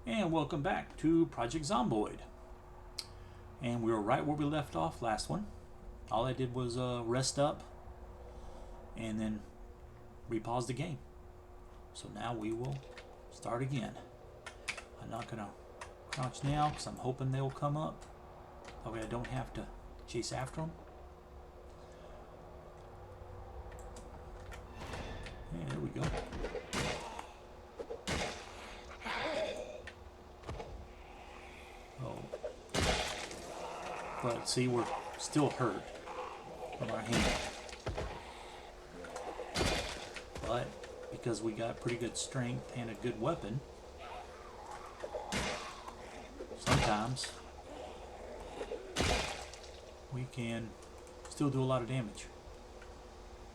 And welcome back to Project Zomboid. And we were right where we left off last one. All I did was rest up and then repause the game. So now we will start again. I'm not going to crouch now because I'm hoping they'll come up. That way I don't have to chase after them. Yeah, there we go. But see, we're still hurt from our hand. But because we got pretty good strength and a good weapon, sometimes we can still do a lot of damage.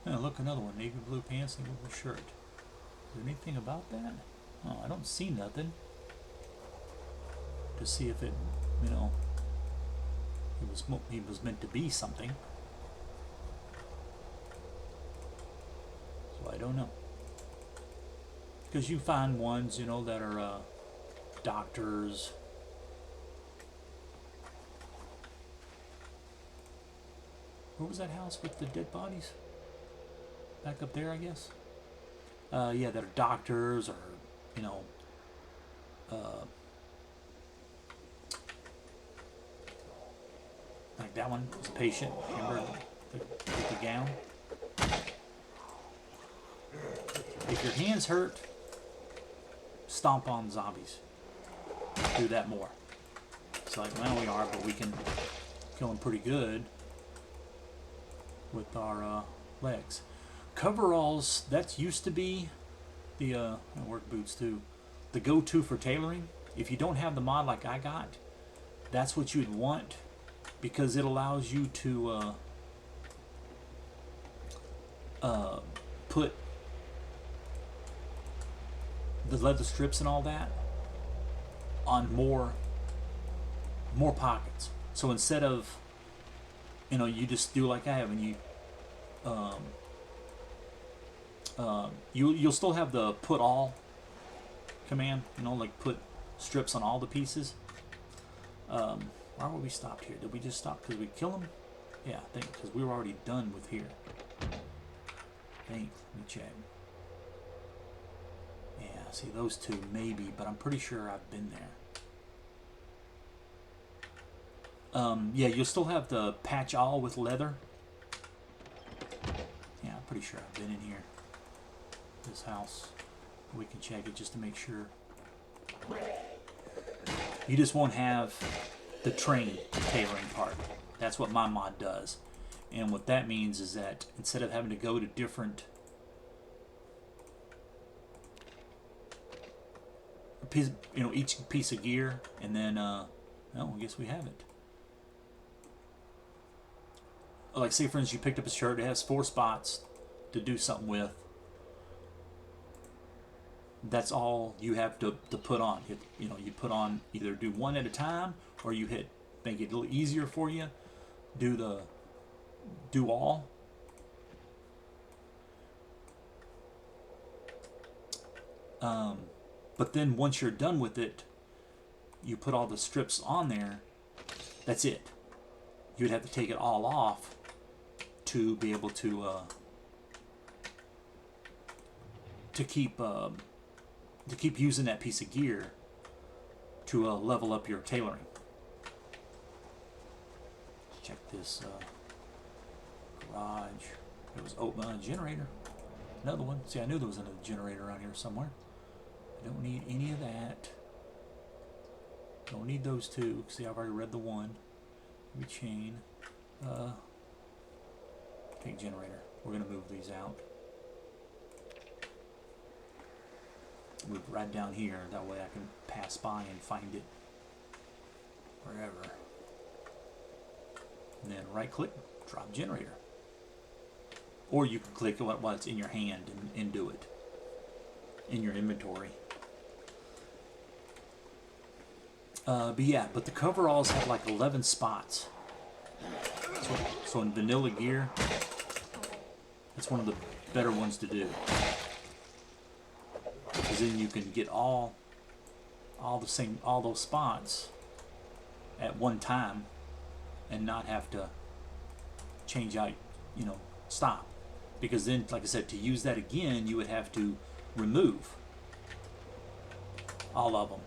Oh, look, another one. Navy blue pants, navy blue shirt. Is there anything about that? Oh, I don't see nothing to see if it, you know, he was meant to be something. So I don't know. Because you find ones, you know, that are doctors. Where was that house with the dead bodies? Back up there, I guess. Yeah, that are doctors or, you know, like that one was a patient. Remember the gown? If your hands hurt, stomp on zombies. Do that more. It's like, well, we are, but we can kill them pretty good with our legs. Coveralls, that used to be the work boots too, the go-to for tailoring. If you don't have the mod like I got, that's what you'd want, because it allows you to put the leather strips and all that on more pockets. So instead of, you know, you just do like I have, and you you'll still have the put all command, you know, like put strips on all the pieces. Why were we stopped here? Did we just stop because we kill them? Yeah, I think because we were already done with here. I think. Let me check. Yeah, see those two maybe, but I'm pretty sure I've been there. Yeah, you'll still have the patch all with leather. Yeah, I'm pretty sure I've been in here. This house. We can check it just to make sure. You just won't have the train tailoring part. That's what my mod does. And what that means is that instead of having to go to different piece, you know, each piece of gear, and then well, I guess we have it. Like, say for instance, you picked up a shirt, it has 4 spots to do something with. That's all you have to put on. You know, you put on, either do one at a time, or you make it a little easier for you. Do all. But then once you're done with it, you put all the strips on there. That's it. You'd have to take it all off to be able to keep using that piece of gear to level up your tailoring. Check this garage. It was open generator. Another one. See, I knew there was another generator around here somewhere. I don't need any of that. Don't need those two. See, I've already read the one. Maybe chain. Take generator. We're gonna move these out. Move right down here. That way I can pass by and find it wherever. And then right click, drop generator. Or you can click while it's in your hand and do it in your inventory. But yeah, but the coveralls have like 11 spots. So in vanilla gear, that's one of the better ones to do. Because then you can get all all those spots at one time and not have to change out, you know, stop. Because then, like I said, to use that again, you would have to remove all of them,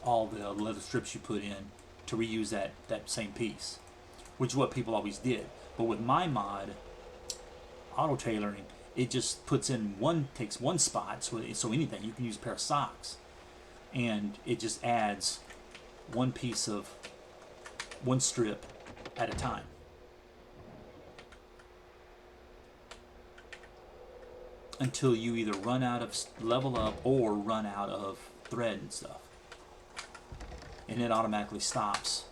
all the leather strips you put in to reuse that same piece, which is what people always did. But with my mod, auto tailoring, it just puts in takes one spot, so anything, you can use a pair of socks, and it just adds one strip at a time. Until you either run out of level up or run out of thread and stuff. And it automatically stops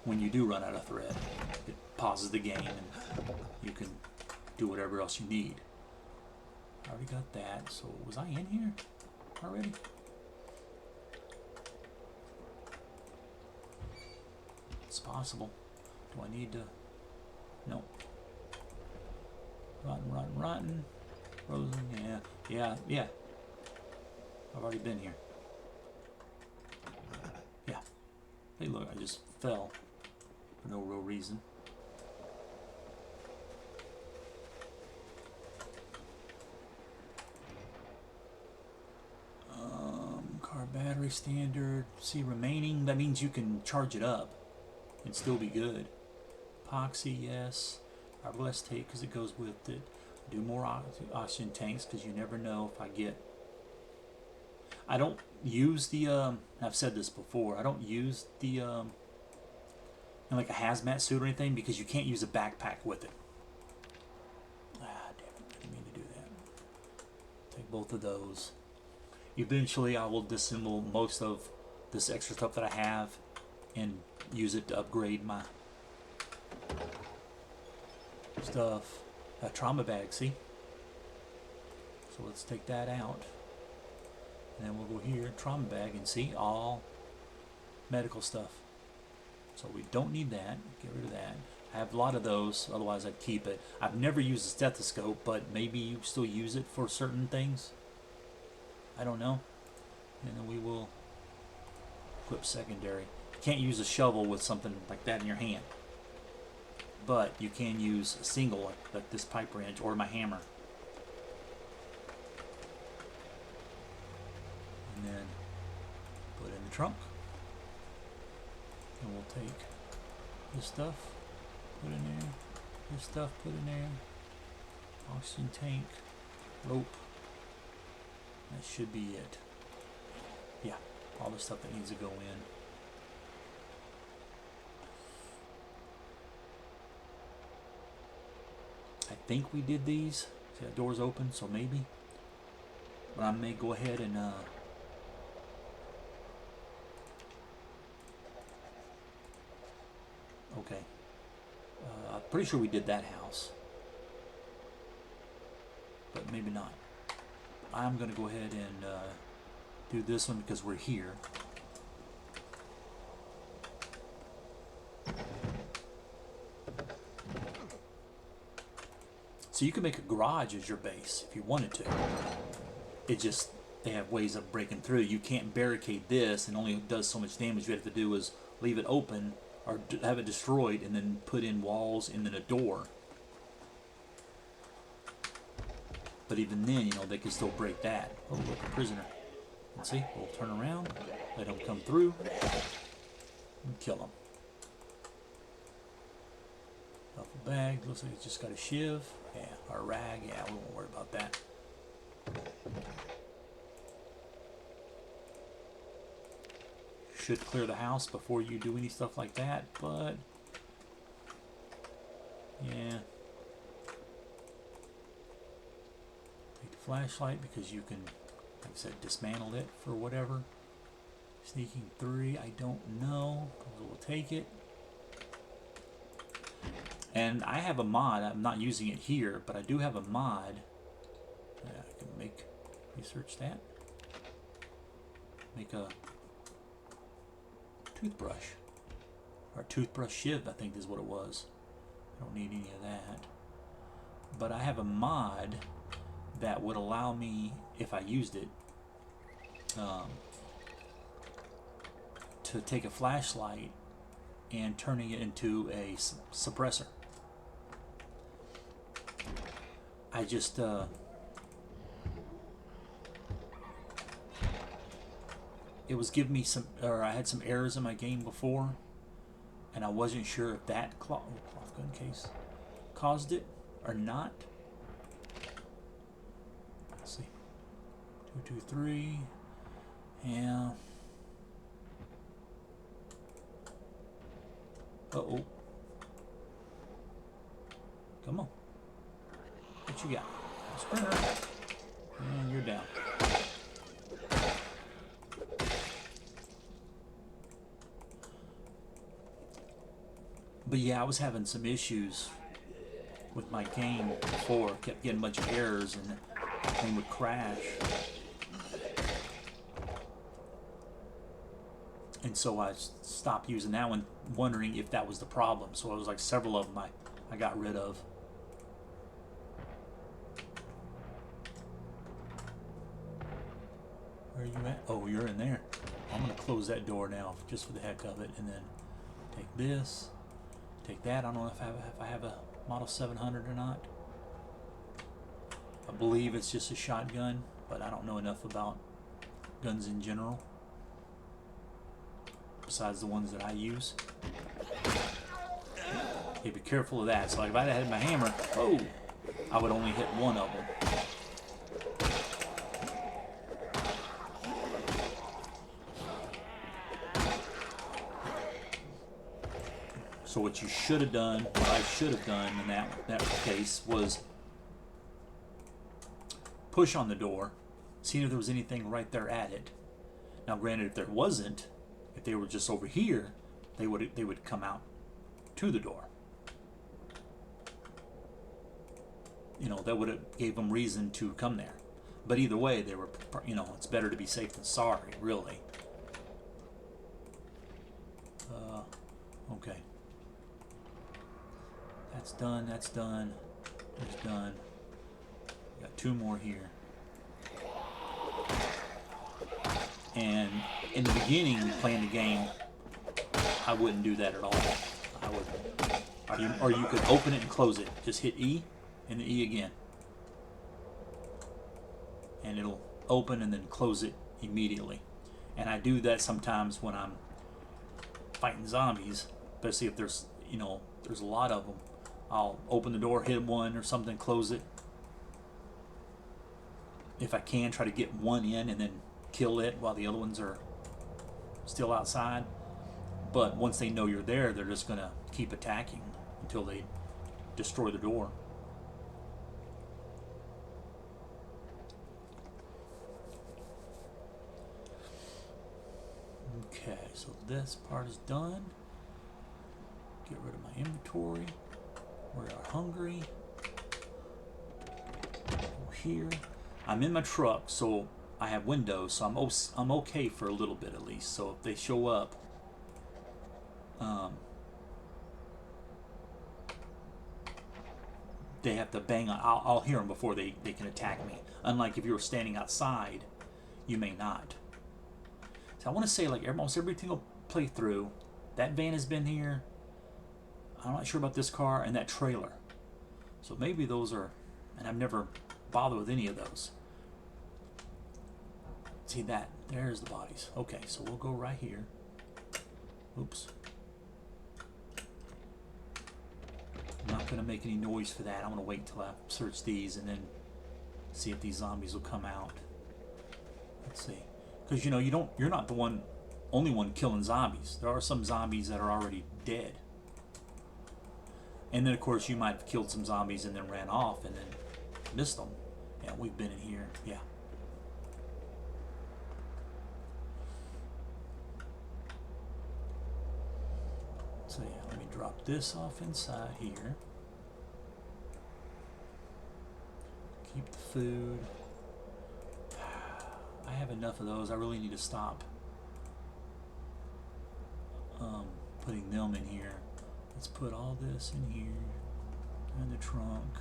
when you do run out of thread. It pauses the game and you can do whatever else you need. I already got that. So was I in here already? It's possible. Do I need to? No. Rotten. Frozen, yeah. I've already been here. Yeah. Hey, look, I just fell for no real reason. Car battery standard. See, remaining. That means you can charge it up and still be good. Epoxy, yes. Fiberglass tape because it goes with it. Do more oxygen tanks because you never know if I don't use the I've said this before, I don't use the like a hazmat suit or anything because you can't use a backpack with it. Damn it, I didn't mean to do that. Take both of those. Eventually I will disassemble most of this extra stuff that I have and use it to upgrade my stuff. A trauma bag, see? So let's take that out. And then we'll go here, trauma bag, and see all medical stuff. So we don't need that. Get rid of that. I have a lot of those, otherwise I'd keep it. I've never used a stethoscope, but maybe you still use it for certain things. I don't know. And then we will equip secondary. You can't use a shovel with something like that in your hand. But you can use a single, like this pipe wrench, or my hammer. And then put it in the trunk. And we'll take this stuff, put in there, this stuff, put in there, oxygen tank, rope. That should be it. Yeah, all the stuff that needs to go in. I think we did these. See, that door's open, so maybe. But I may go ahead and okay. I'm pretty sure we did that house. But maybe not. I'm going to go ahead and do this one because we're here. So you can make a garage as your base if you wanted to. It just, they have ways of breaking through. You can't barricade this and only does so much damage. You have to do is leave it open or have it destroyed and then put in walls and then a door. But even then, you know, they can still break that. Oh, look, a prisoner. Let's see, we'll turn around, let them come through, and kill them. Duffel bag, looks like it's just got a shiv. Yeah, or a rag, yeah, we won't worry about that. Should clear the house before you do any stuff like that, but yeah. Take the flashlight because you can, like I said, dismantle it for whatever. Sneaking 3, I don't know. We'll take it. And I have a mod, I'm not using it here, but I do have a mod. I can research that. Make a toothbrush. Or toothbrush shiv, I think is what it was. I don't need any of that. But I have a mod that would allow me, if I used it, to take a flashlight and turning it into a suppressor. I just it was giving me some, or I had some errors in my game before, and I wasn't sure if that cloth gun case caused it or not. Let's see, 223, yeah. Uh-oh. Come on. What you got? Sprinter. And you're down. But yeah, I was having some issues with my game before. Kept getting a bunch of errors and the thing would crash. And so I stopped using that one, wondering if that was the problem. So it was like several of them I got rid of. Where are you at? Oh, you're in there. I'm going to close that door now just for the heck of it, and then take this, take that. I don't know if I have a Model 700 or not. I believe it's just a shotgun, but I don't know enough about guns in general besides the ones that I use. Okay, be careful of that. So like if I had my hammer, oh, I would only hit one of them. So what you should have done, what I should have done in that case, was push on the door, see if there was anything right there at it. Now granted, if there wasn't, if they were just over here, they would come out to the door. You know, that would have gave them reason to come there. But either way, they were, you know, it's better to be safe than sorry, really. Okay. That's done, that's done, that's done. Got two more here. And in the beginning, playing the game, I wouldn't do that at all. I would, or you could open it and close it. Just hit E and then E again. And it'll open and then close it immediately. And I do that sometimes when I'm fighting zombies, especially if there's, you know, there's a lot of them. I'll open the door, hit one or something, close it. If I can, try to get one in and then kill it while the other ones are still outside. But once they know you're there, they're just going to keep attacking until they destroy the door. Okay, so this part is done. Get rid of my inventory. We are hungry. Over here. I'm in my truck, so I have windows, so I'm okay for a little bit at least. So if they show up, they have to bang on. I'll hear them before they can attack me. Unlike if you were standing outside, you may not. So I want to say, like almost every single playthrough, that van has been here. I'm not sure about this car and that trailer. So maybe those are, and I've never bothered with any of those. See that? There's the bodies. Okay, so we'll go right here. Oops. I'm not going to make any noise for that. I'm going to wait till I search these and then see if these zombies will come out. Let's see. Because you know, you're not the only one killing zombies. There are some zombies that are already dead. And then of course you might have killed some zombies and then ran off and then missed them. Yeah, we've been in here. Yeah. So yeah, let me drop this off inside here. Keep the food. I have enough of those. I really need to stop putting them in here. Let's put all this in here, in the trunk.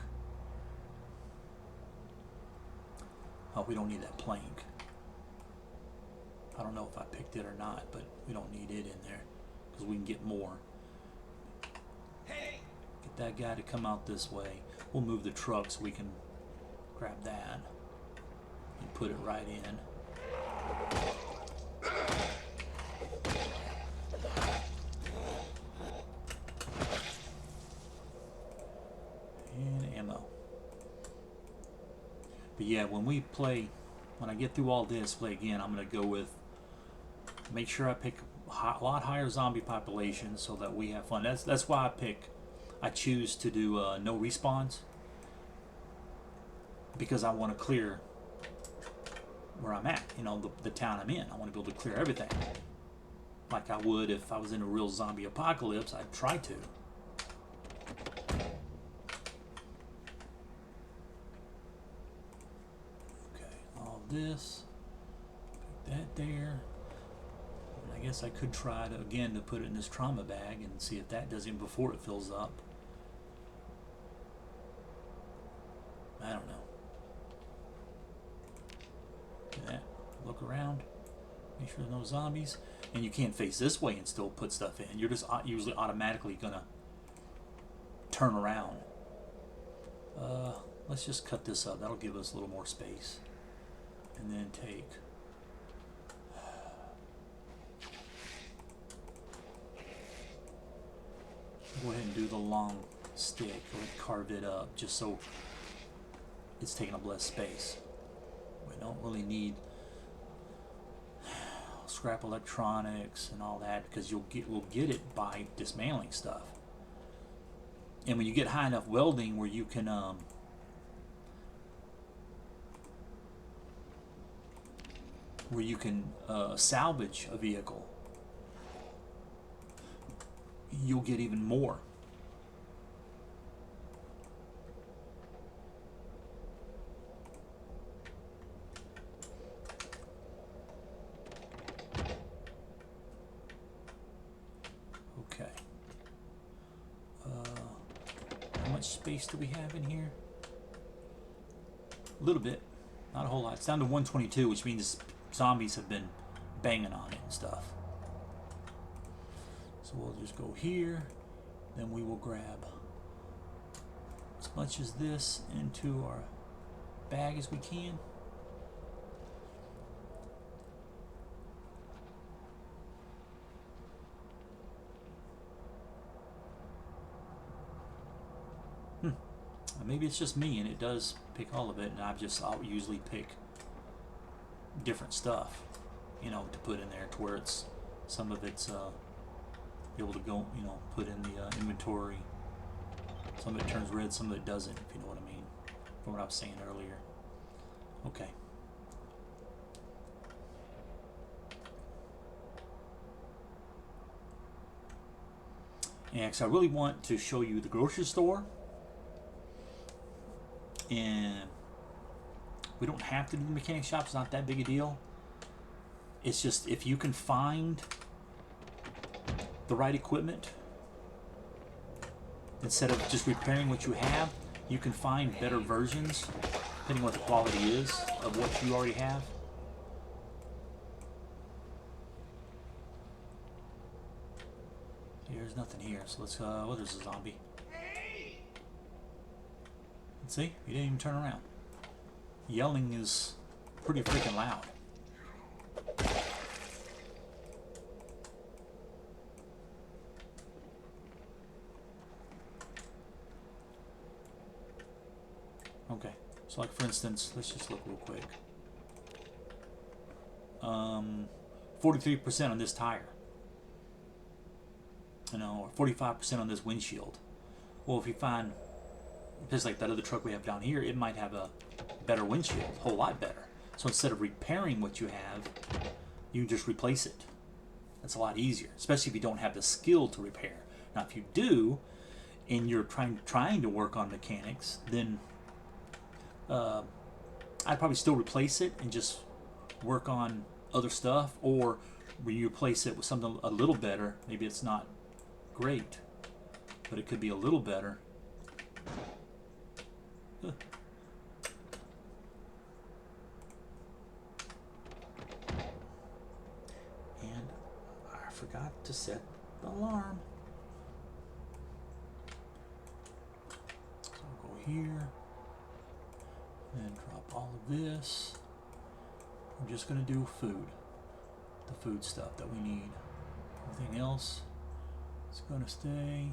Oh, we don't need that plank. I don't know if I picked it or not, but we don't need it in there because we can get more. Get that guy to come out this way. We'll move the truck so we can grab that and put it right in. And ammo. But yeah, when I get through all this, play again, I'm going to go with, make sure I pick a lot higher zombie population so that we have fun. That's why I choose to do no respawns, because I want to clear where I'm at, you know, the town I'm in. I want to be able to clear everything like I would if I was in a real zombie apocalypse. I'd try to. Okay, all this, put that there. And I guess I could try to put it in this trauma bag and see if that does it before it fills up. I don't know. Do that. Look around. Make sure there's no zombies. And you can't face this way and still put stuff in. You're just usually automatically gonna turn around. Let's just cut this up. That'll give us a little more space. And then take. Go ahead and do the long stick. Go ahead and carve it up just so it's taking up less space. We don't really need scrap electronics and all that, because we'll get it by dismantling stuff. And when you get high enough welding where you can salvage a vehicle, you'll get even more. Okay. How much space do we have in here? A little bit. Not a whole lot. It's down to 122, which means zombies have been banging on it and stuff. So we'll just go here, then we will grab as much as this into our bag as we can. Maybe it's just me and it does pick all of it, and I'll usually pick different stuff, you know, to put in there to where it's some of it's able to go, you know, put in the inventory. Some of it turns red, some of it doesn't, if you know what I mean, from what I was saying earlier. Okay. And because I really want to show you the grocery store, and we don't have to do the mechanic shop. It's not that big a deal. It's just if you can find the right equipment, instead of just repairing what you have, you can find better versions depending on what the quality is of what you already have. There's nothing here, so let's oh, there's a zombie. Let's see, he didn't even turn around. Yelling is pretty freaking loud. Okay, so like for instance, let's just look real quick. 43% on this tire. You know, or 45% on this windshield. Well, if you find, just like that other truck we have down here, it might have a better windshield, a whole lot better. So instead of repairing what you have, you can just replace it. That's a lot easier, especially if you don't have the skill to repair. Now, if you do, and you're trying to work on mechanics, then I'd probably still replace it and just work on other stuff, or you replace it with something a little better. Maybe it's not great, but it could be a little better. forgot to set the alarm. So I'll go here and drop all of this. I'm just going to do food, the food stuff that we need. Everything else is going to stay.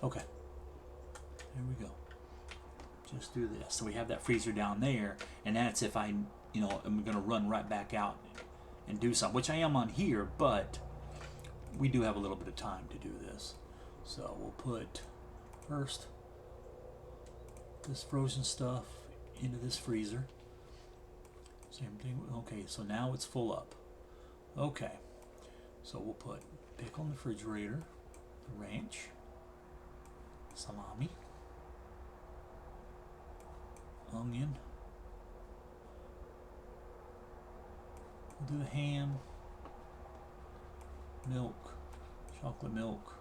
Okay, there we go. Just do this. So we have that freezer down there, and that's if I, you know, I'm going to run right back out and do something, which I am on here, but we do have a little bit of time to do this. So we'll put first this frozen stuff into this freezer. Same thing. Okay, so now it's full up. Okay, so we'll put pickle in the refrigerator, the ranch, salami, onion, we'll do the ham, milk, chocolate milk,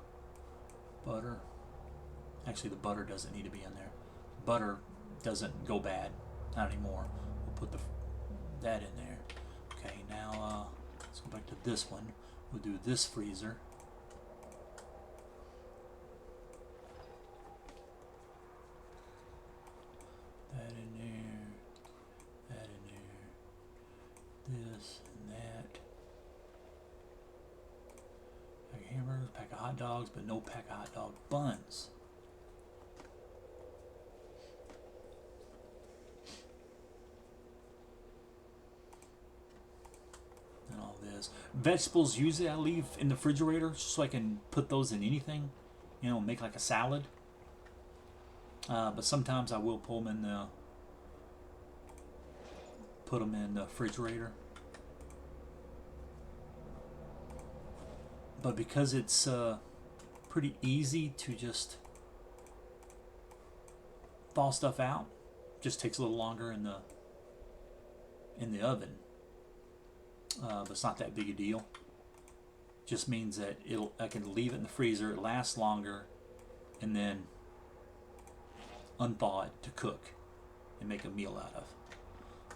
butter. Actually, the butter doesn't need to be in there. Butter doesn't go bad, not anymore. We'll put that in there. Okay, now let's go back to this one. We'll do this freezer. That in there, that in there, this and that. Pack of hamburgers, pack of hot dogs, but no pack of hot dog buns. And all this. Vegetables usually I leave in the refrigerator just so I can put those in anything, you know, make like a salad. But sometimes I will pull them in the, put them in the refrigerator. But because it's pretty easy to just thaw stuff out, just takes a little longer in the oven. But it's not that big a deal. Just means that I can leave it in the freezer, it lasts longer, and then unthaw it to cook and make a meal out of.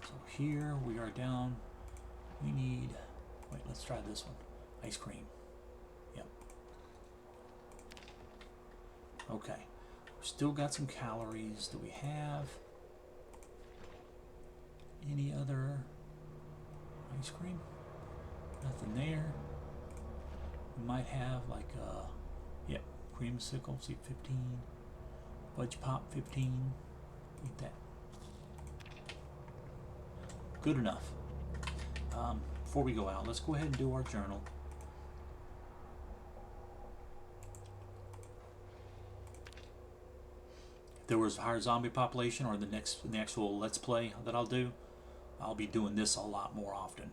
So here we are down. We need, wait, let's try this one. Ice cream. Yep. Okay. We've still got some calories. Do we have any other ice cream? Nothing there. We might have like yep, creamsicle, see 15. Fudge Pop 15. Eat that. Good enough. Before we go out, let's go ahead and do our journal. If there was a higher zombie population, or the actual Let's Play that I'll do, I'll be doing this a lot more often.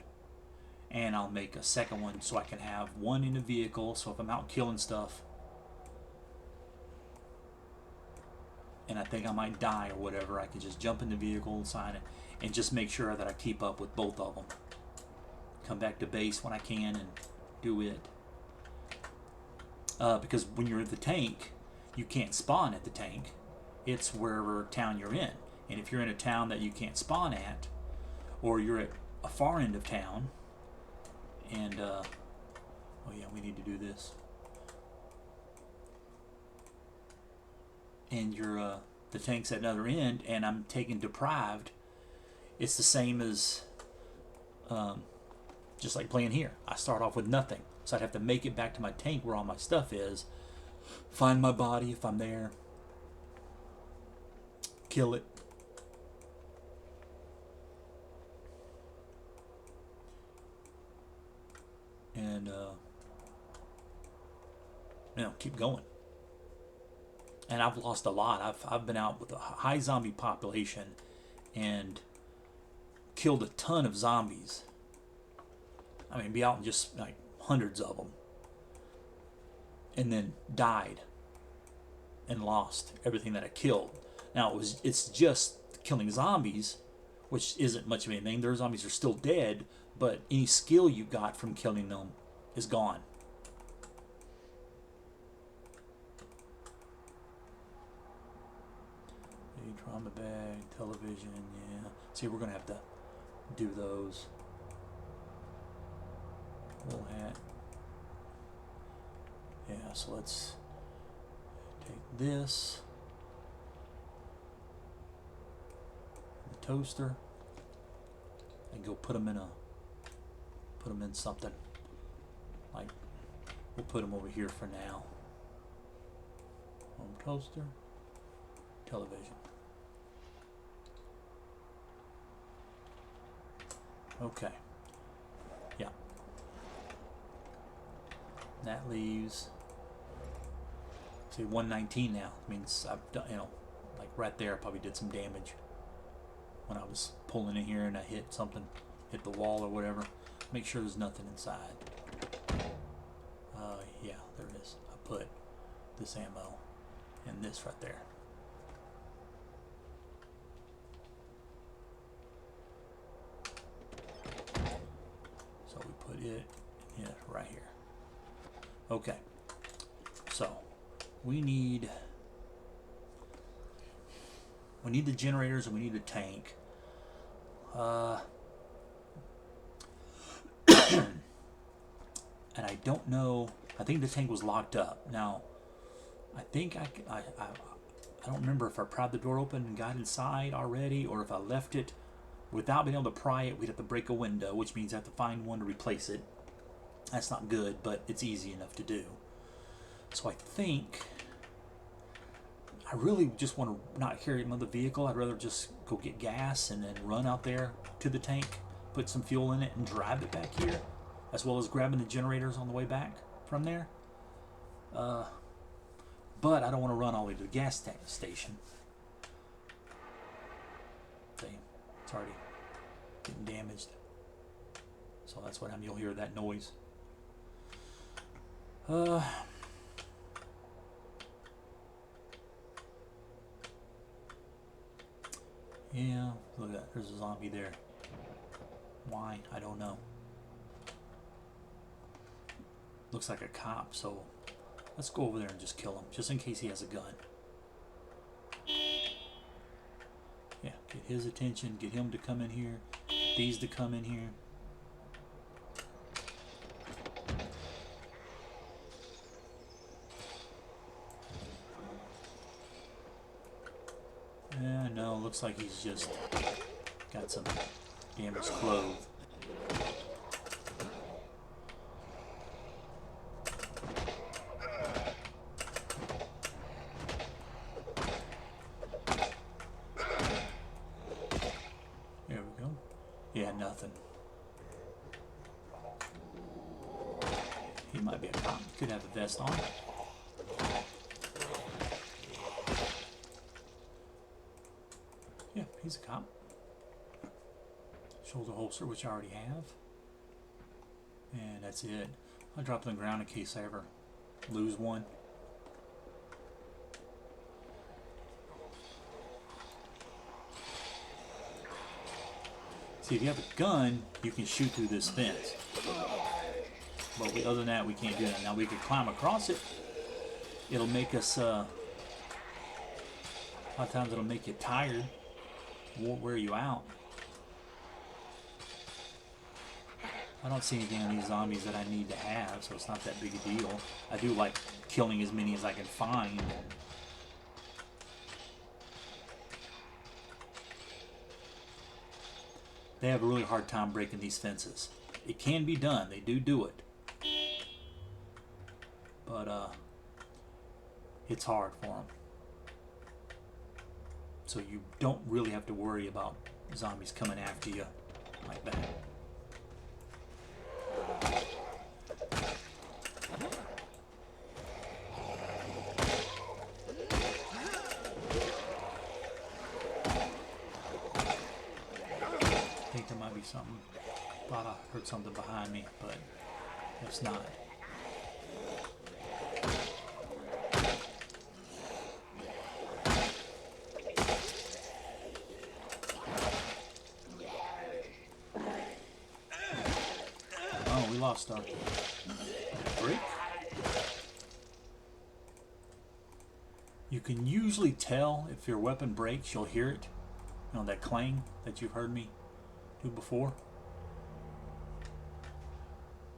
And I'll make a second one so I can have one in the vehicle, so if I'm out killing stuff and I think I might die or whatever, I can just jump in the vehicle and sign it, and just make sure that I keep up with both of them. Come back to base when I can and do it. Because when you're at the tank, you can't spawn at the tank. It's wherever town you're in. And if you're in a town that you can't spawn at, or you're at a far end of town, and oh yeah, we need to do this. And you're the tank's at another end, and I'm taking deprived. It's the same as just like playing here. I start off with nothing, so I'd have to make it back to my tank where all my stuff is, find my body if I'm there, kill it, and you know, keep going. And I've lost a lot. I've been out with a high zombie population and killed a ton of zombies. I mean, be out in just like hundreds of them, and then died and lost everything that I killed. Now it's just killing zombies, which isn't much of anything. Their zombies are still dead, but any skill you got from killing them is gone. Trauma bag, television, yeah. See, we're gonna have to do those. Full hat. Yeah, so let's take this, the toaster, and go put them in something. Like, we'll put them over here for now. Home toaster, television. Okay. Yeah. That leaves, say, 119 now. Means I've done, like right there, I probably did some damage when I was pulling in here and I hit something, hit the wall or whatever. Make sure there's nothing inside. Yeah, there is. I put this ammo in this right there. So we put it in right here. Okay. So we need the generators and we need a tank. And I don't know. I think the tank was locked up. Now, I think I don't remember if I pried the door open and got inside already, or if I left it without being able to pry it. We'd have to break a window, which means I have to find one to replace it. That's not good, but it's easy enough to do. So I think I really just want to not carry another vehicle. I'd rather just go get gas and then run out there to the tank, put some fuel in it, and drive it back here, as well as grabbing the generators on the way back from there. But I don't want to run all the way to the gas station. See, it's already getting damaged. So that's what you'll hear that noise. Yeah, look at that. There's a zombie there. Why? I don't know. Looks like a cop, so let's go over there and just kill him, just in case he has a gun. Yeah, get his attention, get him to come in here, these to come in here. No, looks like he's just got some damaged clothes. There we go. Yeah, nothing. He might be a cop. Could have a vest on. Yeah, he's a cop. Shoulder holster, which I already have. And that's it. I'll drop it on the ground in case I ever lose one. See, if you have a gun, you can shoot through this fence. But other than that, we can't do that. Now, we could climb across it. It'll make us, a lot of times it'll make you tired. Won't wear you out. I don't see anything on these zombies that I need to have, so it's not that big a deal. I do like killing as many as I can find. They have a really hard time breaking these fences. It can be done. They do it. But it's hard for them. So you don't really have to worry about zombies coming after you like that. I think there might be something. Thought I heard something behind me, but it's not. We lost our brick. You can usually tell if your weapon breaks. You'll hear it. You know, that clang that you've heard me do before.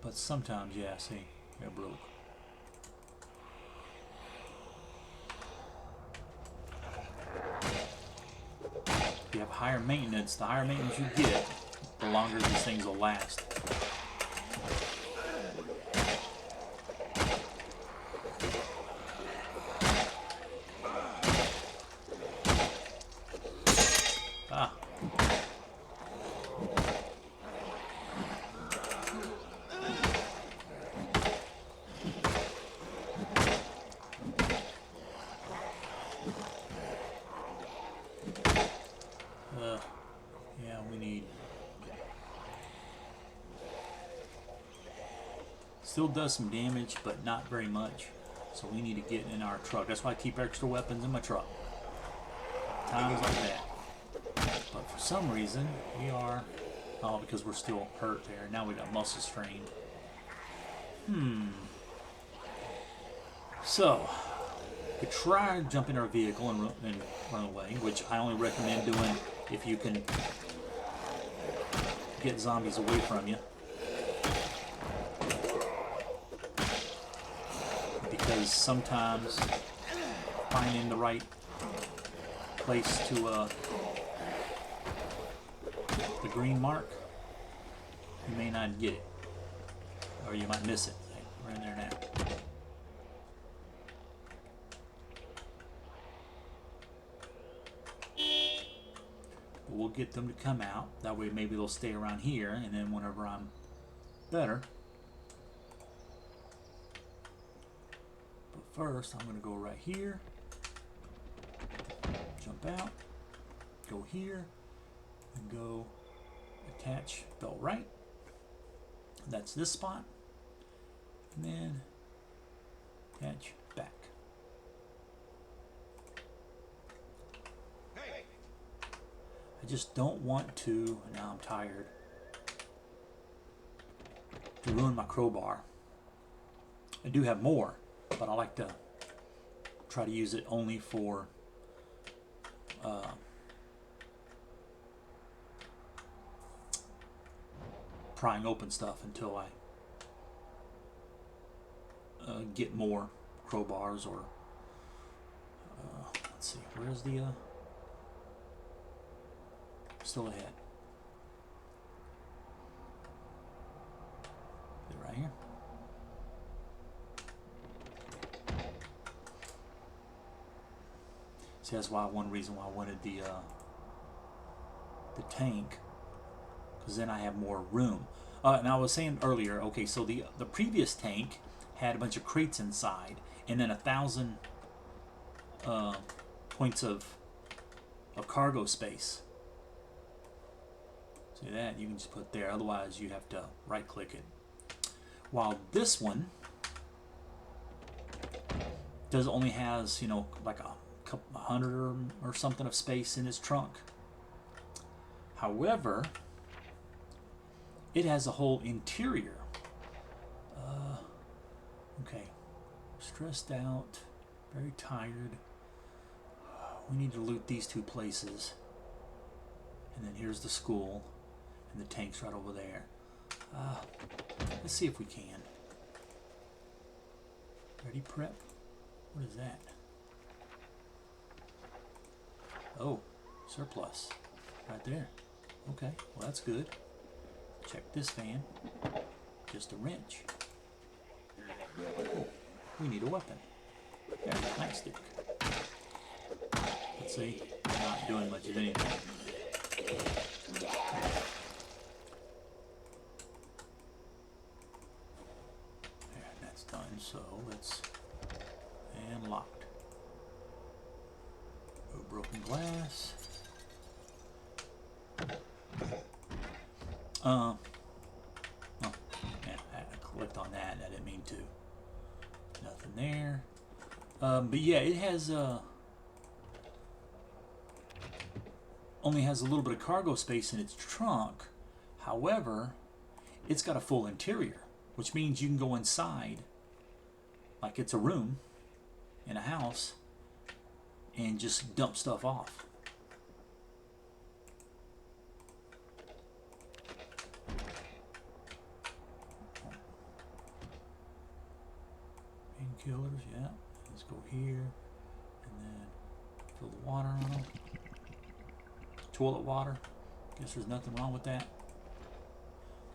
But sometimes, yeah, see, they're broke. If you have higher maintenance, the higher maintenance you get, the longer these things will last. Ah. Yeah, we need... Still does some damage, but not very much. So we need to get in our truck. That's why I keep extra weapons in my truck. Times like that. But for some reason, we are... Oh, because we're still hurt there. Now we got muscle strain. So, we try to jump in our vehicle and run away, which I only recommend doing if you can get zombies away from you. Because sometimes finding the right place to the green mark, you may not get it, or you might miss it. Okay, we're in there now. But we'll get them to come out. That way maybe they'll stay around here, and then whenever I'm better. But first, I'm going to go right here, jump out, go here, and go attach belt right. That's this spot, and then attach back. I just don't want to, now I'm tired, to ruin my crowbar. I do have more, but I like to try to use it only for prying open stuff until I get more crowbars, or let's see, where's the still ahead. Is it right here? See, that's why one reason why I wanted the tank, because then I have more room. And I was saying earlier, okay, so the previous tank had a bunch of crates inside, and then 1,000 points of cargo space. See that? You can just put there. Otherwise, you have to right-click it. While this one only has, you know, like a couple 100 or something of space in its trunk. However, it has a whole interior. Okay, stressed out, very tired. We need to loot these two places. And then here's the school, and the tank's right over there. Let's see if we can. Ready, prep? What is that? Oh, surplus. Right there. Okay, well that's good. Check this fan. Just a wrench. Oh, we need a weapon. There, nightstick. Let's see. Not doing much of anything. There, that's done. So let's... And locked. Oh, broken glass. Oh, yeah, I clicked on that. I didn't mean to. Nothing there. But yeah, it has only has a little bit of cargo space in its trunk. However, it's got a full interior, which means you can go inside like it's a room in a house and just dump stuff off. killers, yeah. Let's go here, and then fill the water on them. Toilet water. Guess there's nothing wrong with that.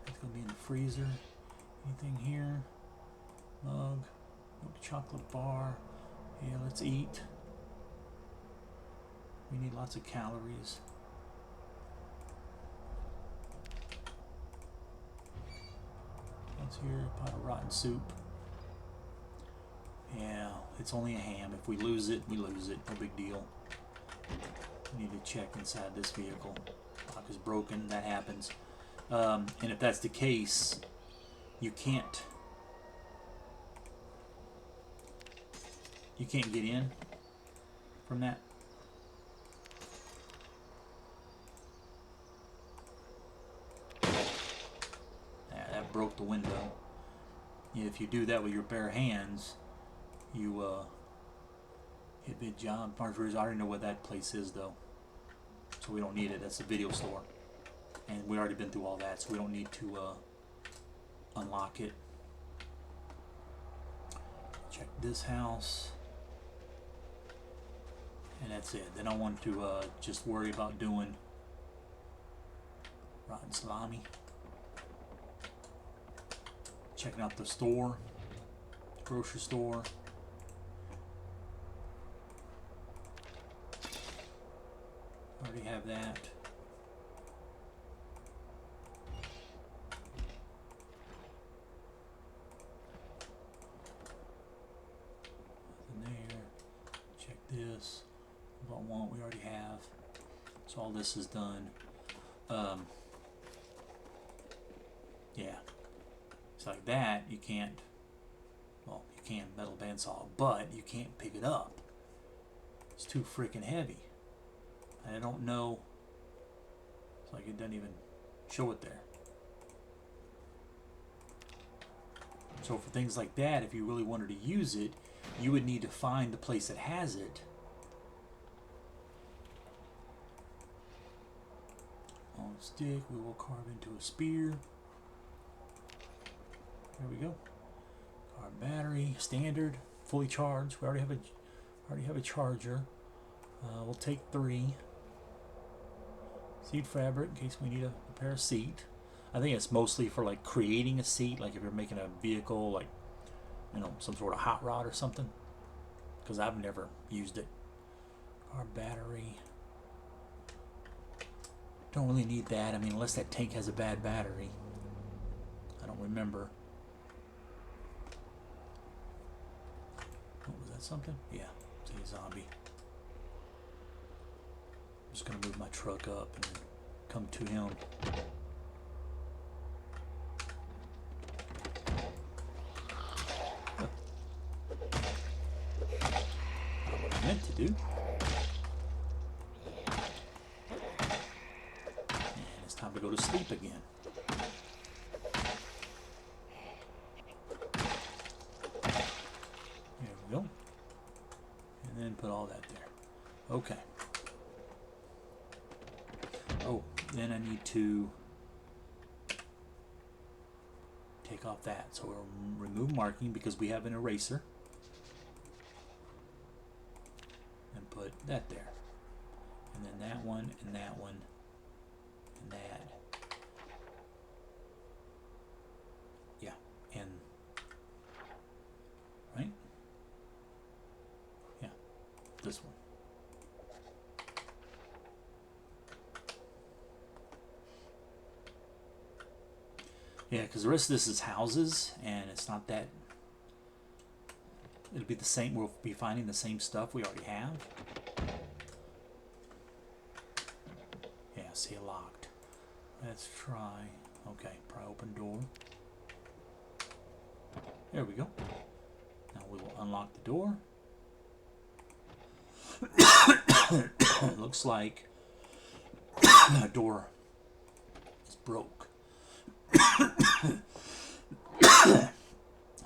It's gonna be in the freezer. Anything here? Mug, milk chocolate bar. Yeah, let's eat. We need lots of calories. What's here? A pot of rotten soup. Yeah, it's only a ham. If we lose it, we lose it. No big deal. We need to check inside this vehicle. Lock is broken. That happens. And if that's the case, you can't get in from that. Yeah, that broke the window. Yeah, if you do that with your bare hands, you hit big job. Marjorie's, I already know what that place is though, so we don't need it. That's a video store, and we already been through all that, so we don't need to unlock it. Check this house, and that's it. Then I want to just worry about doing rotten salami. Checking out the store, grocery store. Already have that. Nothing there. Check this. What I want, we already have. So all this is done. Yeah. It's like that. You can't. Well, you can metal bandsaw, but you can't pick it up. It's too freaking heavy. I don't know. It's like it doesn't even show it there. So for things like that, if you really wanted to use it, you would need to find the place that has it. On a stick, we will carve into a spear. There we go. Our battery, standard, fully charged. We already have a charger. We'll take 3. Seat fabric in case we need a pair of seat. I think it's mostly for like creating a seat, like if you're making a vehicle, like some sort of hot rod or something. Because I've never used it. Our battery. Don't really need that. I mean, unless that tank has a bad battery. I don't remember. Oh, was that something? Yeah, it's a zombie. I'm just gonna move my truck up and come to him. Not what I meant to do. And it's time to go to sleep again. There we go. And then put all that there. Okay. Oh, then I need to take off that. So we'll remove marking because we have an eraser. And put that there. And then that one, and that one, and that. Yeah, and right? Yeah, this one. Yeah, because the rest of this is houses, and it's not that. It'll be the same. We'll be finding the same stuff we already have. Yeah, see, locked. Let's try. Okay, pry open door. There we go. Now we will unlock the door. It looks like the door is broke.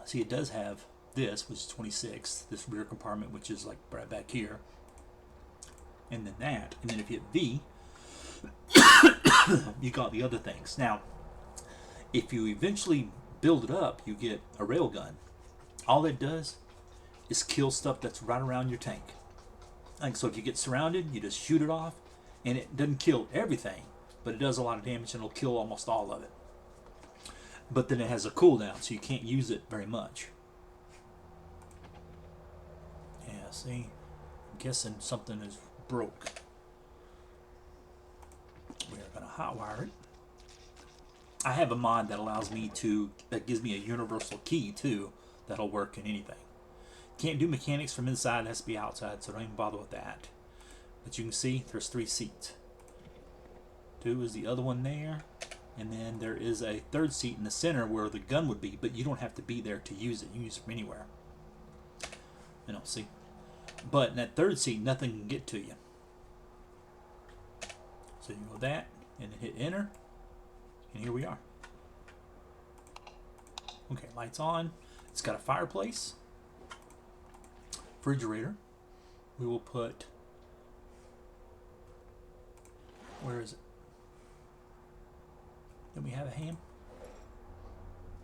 See, it does have this, which is 26, this rear compartment, which is like right back here, and then that, and then if you hit V, you got the other things. Now, if you eventually build it up, you get a rail gun. All it does is kill stuff that's right around your tank. Like, so if you get surrounded, you just shoot it off, and it doesn't kill everything, but it does a lot of damage, and it'll kill almost all of it. But then it has a cooldown, so you can't use it very much. Yeah, see? I'm guessing something is broke. We're going to hotwire it. I have a mod that allows me to, that gives me a universal key too, that'll work in anything. Can't do mechanics from inside, it has to be outside, so don't even bother with that. But you can see there's 3 seats. 2 is the other one there, and then there is a 3rd seat in the center where the gun would be, but you don't have to be there to use it. You can use it from anywhere. You know, see? But in that 3rd seat, nothing can get to you. So you go that, and then hit enter, and here we are. Okay, lights on. It's got a fireplace, refrigerator. We will put, where is it? Then we have a ham.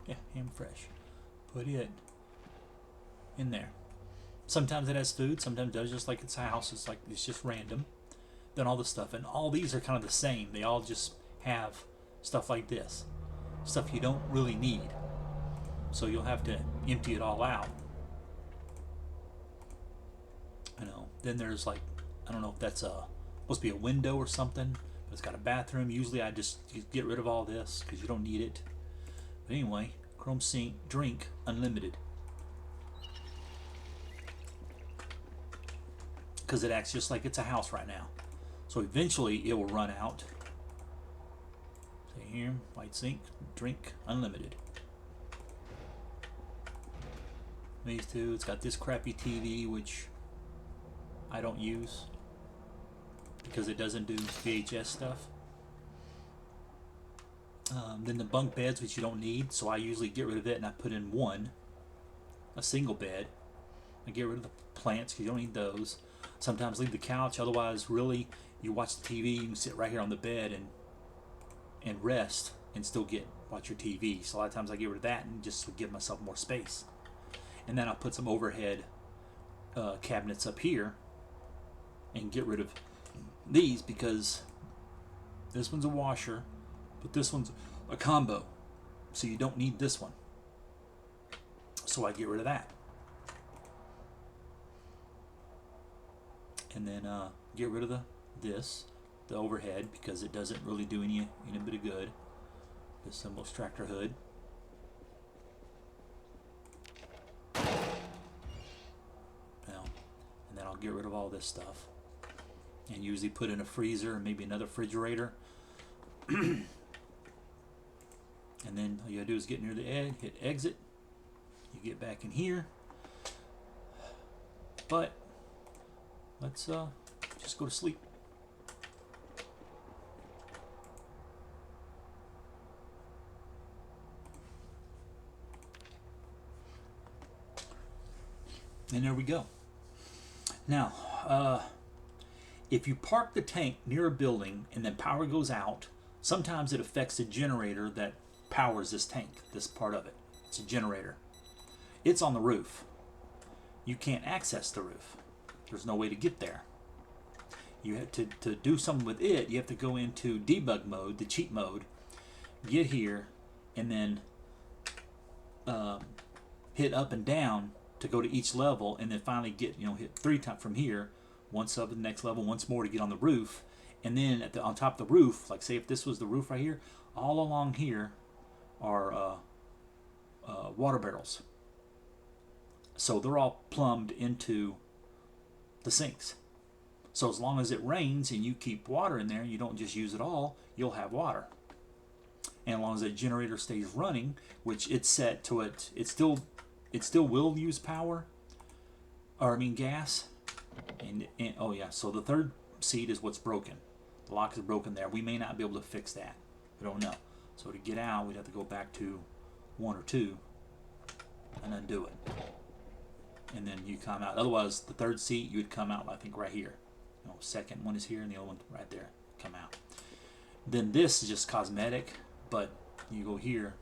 Yeah, ham fresh. Put it in there. Sometimes it has food, sometimes it does, just like it's a house. It's like it's just random. Then all this stuff, and all these are kind of the same. They all just have stuff like this, stuff you don't really need. So you'll have to empty it all out. You know. Then there's like, I don't know if that's supposed to be a window or something, but it's got a bathroom. Usually I just get rid of all this because you don't need it. But anyway, chrome sink, drink, unlimited. Because it acts just like it's a house right now. So eventually it will run out. See here, white sink, drink, unlimited. These two, it's got this crappy TV, which I don't use because it doesn't do VHS stuff. Then the bunk beds, which you don't need, so I usually get rid of it and I put in a single bed. I get rid of the plants because you don't need those. Sometimes leave the couch, otherwise really you watch the TV, you can sit right here on the bed and rest and still watch your TV. So a lot of times I get rid of that and just give myself more space. And then I'll put some overhead cabinets up here and get rid of these because this one's a washer, but this one's a combo, so you don't need this one. So I get rid of that. And then get rid of the overhead, because it doesn't really do any bit of good. This symbol extractor hood. Now, and then I'll get rid of all this stuff and usually put in a freezer and maybe another refrigerator. And then all you gotta do is get near the edge, hit exit. You get back in here. But let's just go to sleep. And there we go. Now, if you park the tank near a building and then power goes out, sometimes it affects the generator that powers this tank, this part of it. It's a generator. It's on the roof. You can't access the roof. There's no way to get there. You have to do something with it. You have to go into debug mode, the cheat mode, get here, and then hit up and down to go to each level, and then finally get, hit 3 times from here, once up to the next level, once more to get on the roof, and then on top of the roof, like say if this was the roof right here, all along here are water barrels. So they're all plumbed into the sinks. So as long as it rains and you keep water in there, and you don't just use it all, you'll have water. And as long as that generator stays running, which it's set to it still will use power, or gas. And oh yeah, so the 3rd seat is what's broken. The lock is broken there. We may not be able to fix that. We don't know. So to get out, we'd have to go back to 1 or 2 and undo it. And then you come out. Otherwise, the 3rd seat, you would come out, I think, right here. Second one is here, and the other one right there. Come out. Then this is just cosmetic, but you go here.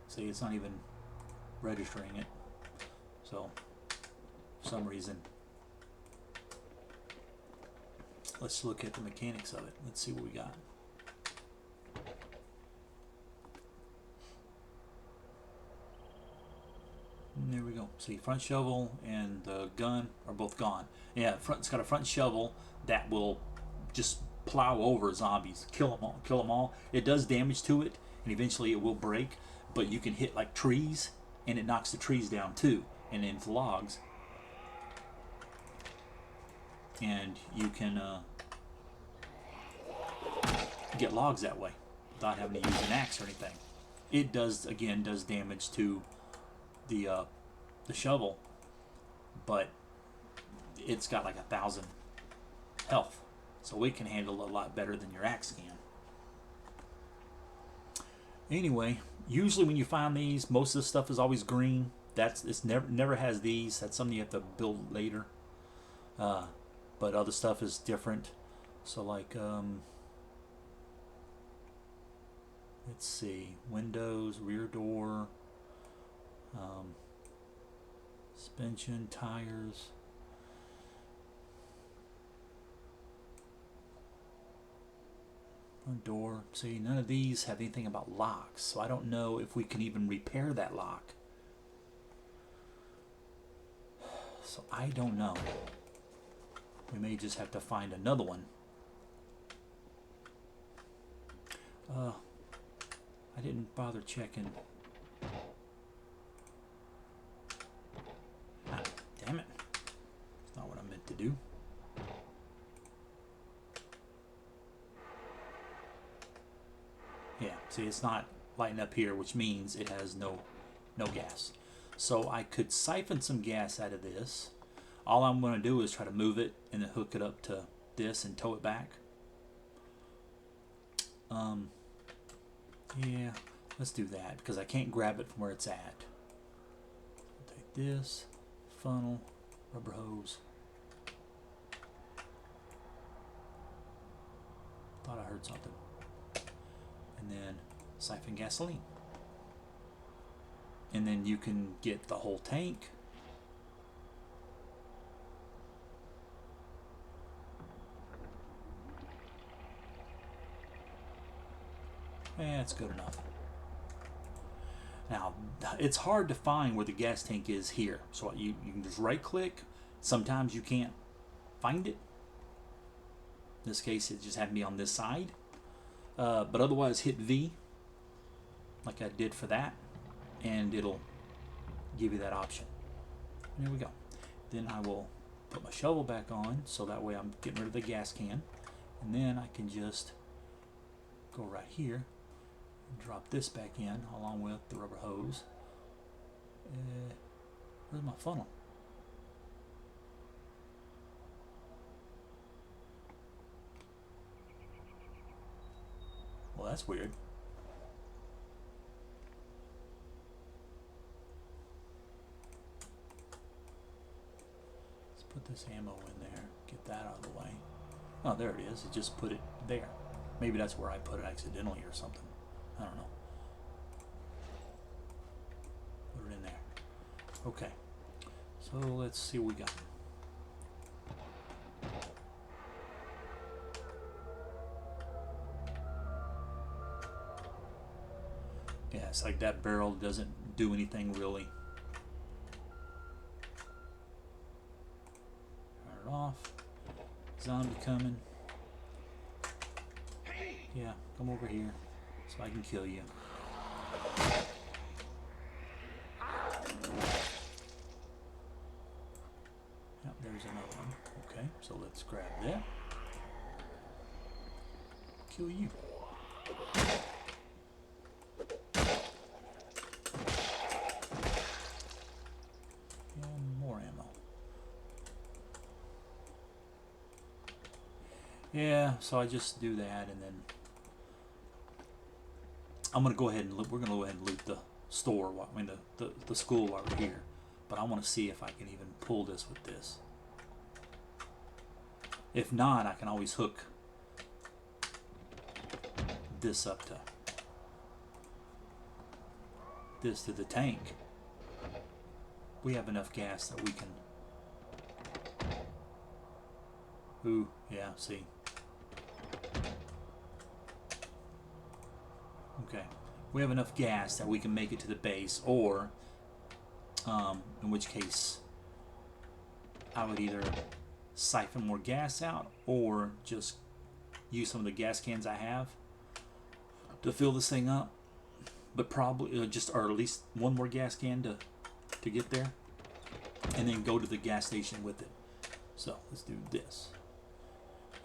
See, it's not even registering it. So, for some reason. Let's look at the mechanics of it. Let's see what we got. And there we go. See, front shovel and the gun are both gone. Yeah, it's got a front shovel that will just plow over zombies, kill them all, kill them all. It does damage to it, and eventually it will break. But you can hit like trees, and it knocks the trees down too, and into logs. And you can get logs that way without having to use an axe or anything. It does damage to the shovel, but it's got like 1,000 health, so it can handle a lot better than your axe can. Anyway, usually when you find these, most of the stuff is always green. It's never has these. That's something you have to build later. But other stuff is different. So like let's see, windows, rear door, suspension, tires. Front door. See, none of these have anything about locks, so I don't know if we can even repair that lock. So I don't know. We may just have to find another one. I didn't bother checking. Ah, damn it. That's not what I meant to do. Yeah, see, it's not lighting up here, which means it has no gas. So I could siphon some gas out of this. All I'm going to do is try to move it and then hook it up to this and tow it back. Yeah, let's do that because I can't grab it from where it's at. I'll take this, funnel, rubber hose. Thought I heard something. And then siphon gasoline. And then you can get the whole tank. That's good enough. Now, it's hard to find where the gas tank is here. So you can just right click. Sometimes you can't find it. In this case, it just had to be on this side. But otherwise, hit V, like I did for that, and it'll give you that option. And there we go. Then I will put my shovel back on, so that way I'm getting rid of the gas can. And then I can just go right here and drop this back in along with the rubber hose. Where's my funnel? Well, that's weird. Let's put this ammo in there. Get that out of the way. Oh, there it is. It just put it there. Maybe that's where I put it accidentally or something. I don't know. Put it in there. Okay. So let's see what we got. Yeah, it's like that barrel doesn't do anything really. Turn it off. Zombie coming. Yeah, come over here so I can kill you. Yep, there's another one. Okay, so let's grab that. Kill you. And more ammo. Yeah, so I just do that, and then I'm gonna go ahead and we're gonna go ahead and loot the store. I mean the school while we're here. But I want to see if I can even pull this with this. If not, I can always hook this up to this to the tank. we have enough gas that we can. Ooh, yeah, see. Okay. We have enough gas that we can make it to the base, or, in which case, I would either siphon more gas out or just use some of the gas cans I have to fill this thing up. But probably just, or at least one more gas can to get there, and then go to the gas station with it. So let's do this.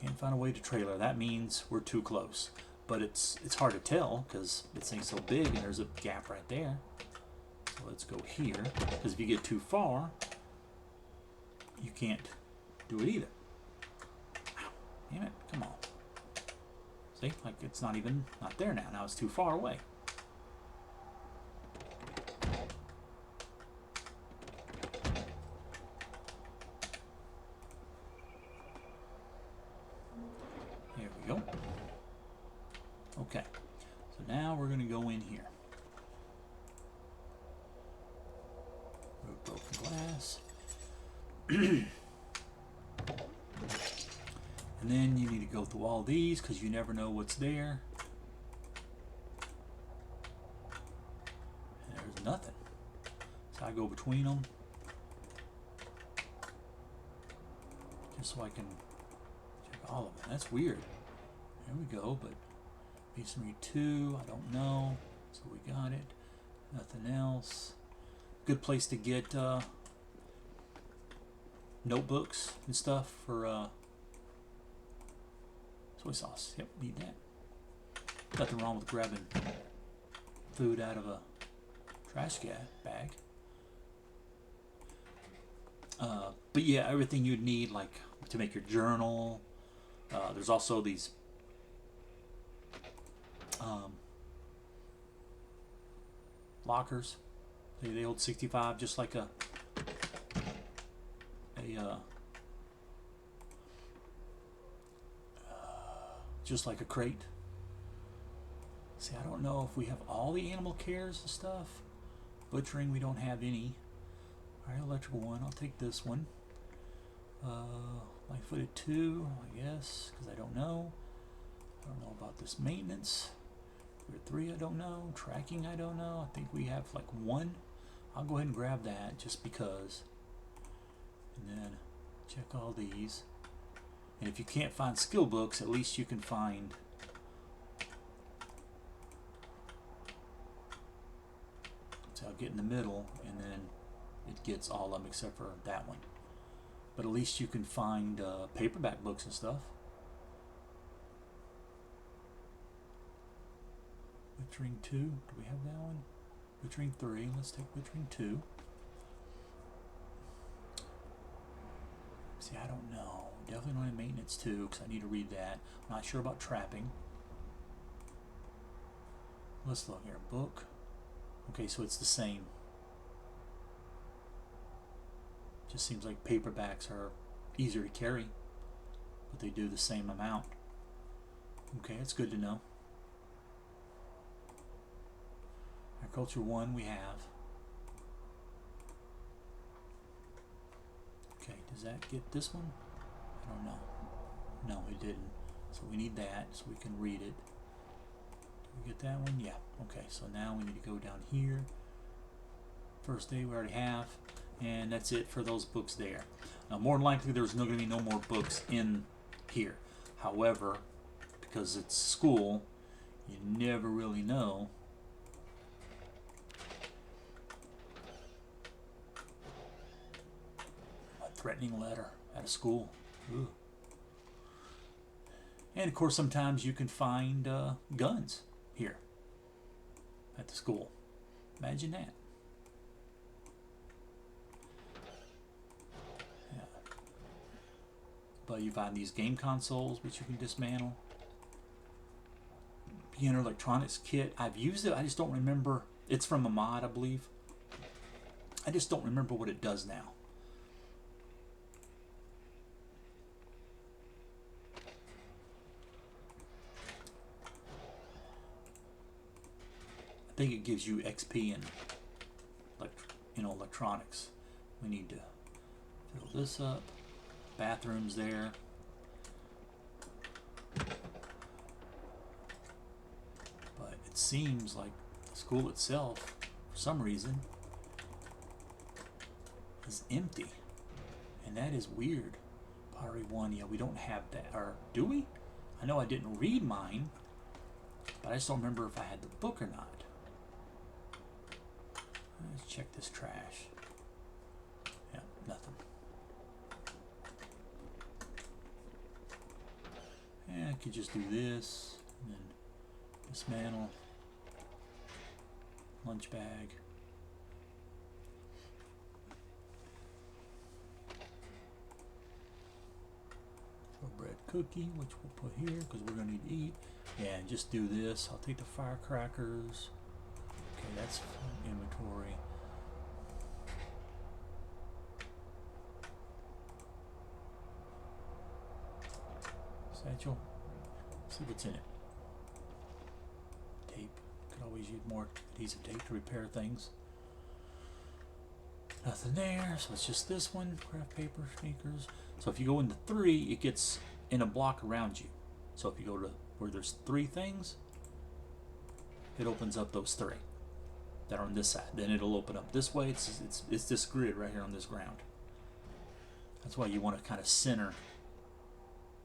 Can't find a way to trailer. That means we're too close. But it's hard to tell because this thing's so big and there's a gap right there. So let's go here, because if you get too far, you can't do it either. Ow, damn it, come on. See, like it's not there now. Now it's too far away. There we go. Okay, so now we're going to go in here. Broken glass. And then you need to go through all these because you never know what's there. And there's nothing. So I go between them just so I can check all of them. That's weird. There we go, but masonry 2, I don't know. So we got it. Nothing else. Good place to get notebooks and stuff for soy sauce. Yep, need that. Nothing wrong with grabbing food out of a trash bag. But yeah, everything you'd need, like to make your journal. There's also these lockers. They hold 65, just like a just like a crate. See, I don't know if we have all the animal cares and stuff. Butchering, we don't have any. Alright, electrical 1, I'll take this one. Light-footed 2, I guess, because I don't know. I don't know about this maintenance. 3, I don't know. Tracking, I don't know. I think we have like 1. I'll go ahead and grab that just because. And then check all these. And if you can't find skill books, at least you can find so I'll get in the middle, and then it gets all of them except for that one. But at least you can find paperback books and stuff. Butchering 2, do we have that one? Butchering 3, let's take Butchering 2. See, I don't know. Definitely don't have maintenance 2 because I need to read that. I'm not sure about trapping. Let's look here. Book. Okay, so it's the same. Just seems like paperbacks are easier to carry, but they do the same amount. Okay, that's good to know. Agriculture 1 we have. Okay, does that get this one? I don't know. No, it didn't. So we need that so we can read it. Did we get that one? Yeah. Okay, so now we need to go down here. First day we already have. And that's it for those books there. Now, more than likely, there's not going to be no more books in here. However, because it's school, you never really know. A threatening letter at a school. Ooh. And of course, sometimes you can find guns here at the school. Imagine that. But you find these game consoles which you can dismantle. Beginner electronics kit. I've used it. I just don't remember. It's from a mod, I believe. I just don't remember what it does now. I think it gives you XP in electronics. We need to fill this up. Bathrooms there. But it seems like the school itself, for some reason, is empty. And that is weird. Pottery 1, yeah, we don't have that. Or do we? I know I didn't read mine, but I just don't remember if I had the book or not. Let's check this trash. Yeah, nothing. Yeah, I could just do this, and then dismantle. Lunch bag. Bread cookie, which we'll put here because we're going to need to eat. Yeah, and just do this. I'll take the firecrackers. Okay, that's inventory. Satchel. See what's in it. Tape. Could always use more adhesive tape to repair things. Nothing there, so it's just this one. Craft paper, sneakers. So if you go into 3, it gets in a block around you. So if you go to where there's 3 things, it opens up those 3 that are on this side. Then it'll open up this way. It's this grid right here on this ground. That's why you want to kind of center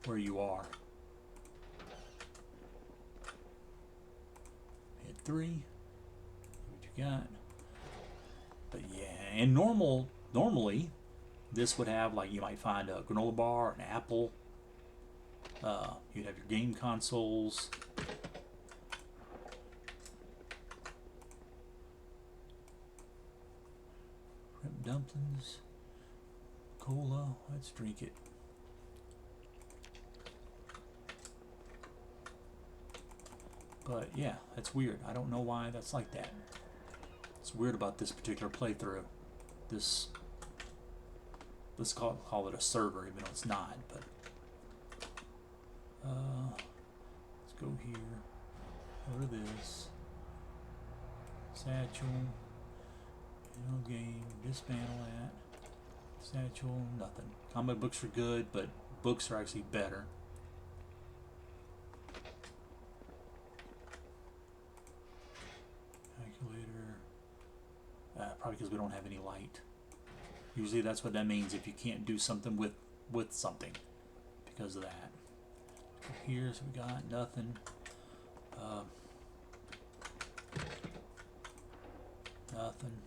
where you are. Hit 3. See what you got. But yeah, and normally this would have, like, you might find a granola bar, an apple. You'd have your game consoles. Shrimp dumplings. Cola. Let's drink it. But yeah, that's weird. I don't know why that's like that. It's weird about this particular playthrough. This, let's call it a server, even though it's not. But let's go here. Go to this. Satchel. Game. Dismantle that. Satchel. Nothing. Comic books are good, but books are actually better. Probably because we don't have any light. Usually that's what that means if you can't do something with something because of that. Go here, so we got nothing. Nothing.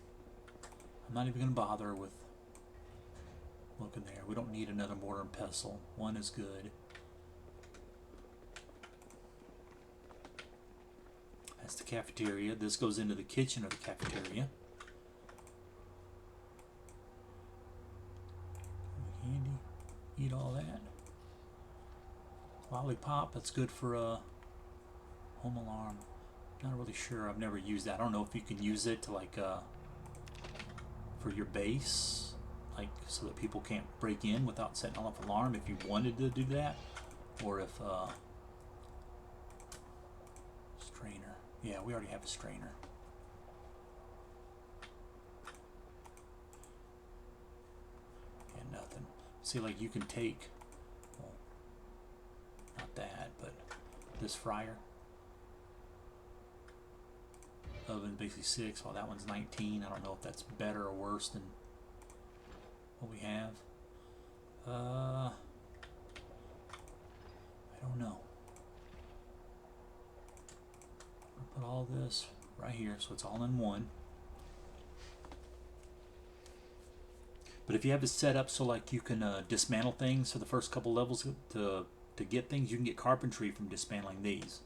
I'm not even going to bother with looking there. We don't need another mortar and pestle. One is good. That's the cafeteria. This goes into the kitchen of the cafeteria. Candy. Eat all that. Lollipop. That's good for home alarm. Not really sure. I've never used that. I don't know if you can use it to, like, for your base, like, so that people can't break in without setting off alarm if you wanted to do that, or if strainer. Yeah, we already have a strainer. And nothing. See, like, you can take, well, not that, but this fryer. Oven basically 6, while that one's 19. I don't know if that's better or worse than what we have. I don't know. I'll put all this right here so it's all in one. But if you have it set up so, like, you can dismantle things for the first couple levels to get things, you can get carpentry from dismantling these.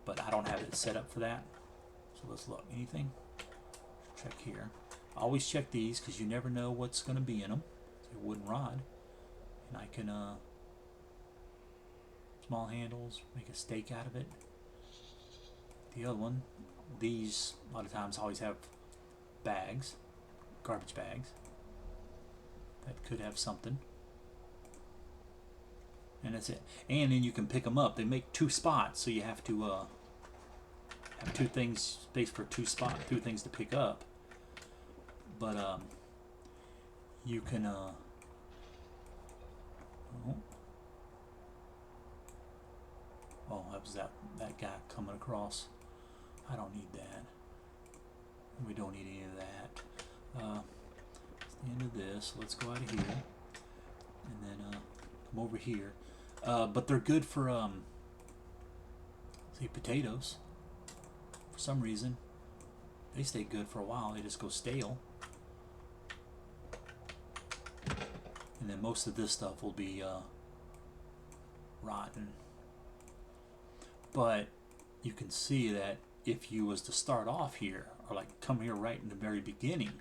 But I don't have it set up for that. So let's look. Anything? Check here. Always check these because you never know what's going to be in them. It's a wooden rod. And I can, small handles, make a stake out of it. The other one, these, a lot of times always have bags, garbage bags. That could have something. And that's it. And then you can pick them up. They make 2 spots, so you have to have 2 things, space for 2 things to pick up. but you can oh, that was that guy coming across. I don't need that. We don't need any of that. It's the end of this. Let's go out of here and then come over here. But they're good for say potatoes. For some reason, they stay good for a while. They just go stale. And then most of this stuff will be rotten. But you can see that if you was to start off here, or like come here right in the very beginning,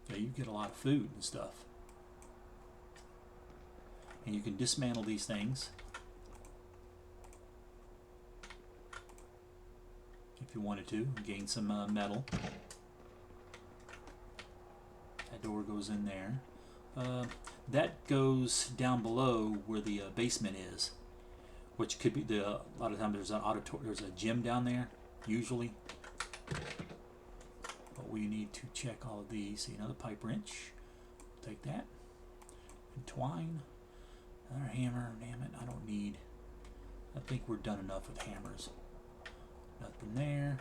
yeah, you get a lot of food and stuff. And you can dismantle these things if you wanted to, gain some metal. That door goes in there. That goes down below where the basement is, which could be a lot of times there's a gym down there usually. But we need to check all of these. See, another pipe wrench. Take that. Entwine. Another hammer. Damn it, I don't need. I think we're done enough with hammers. Nothing there.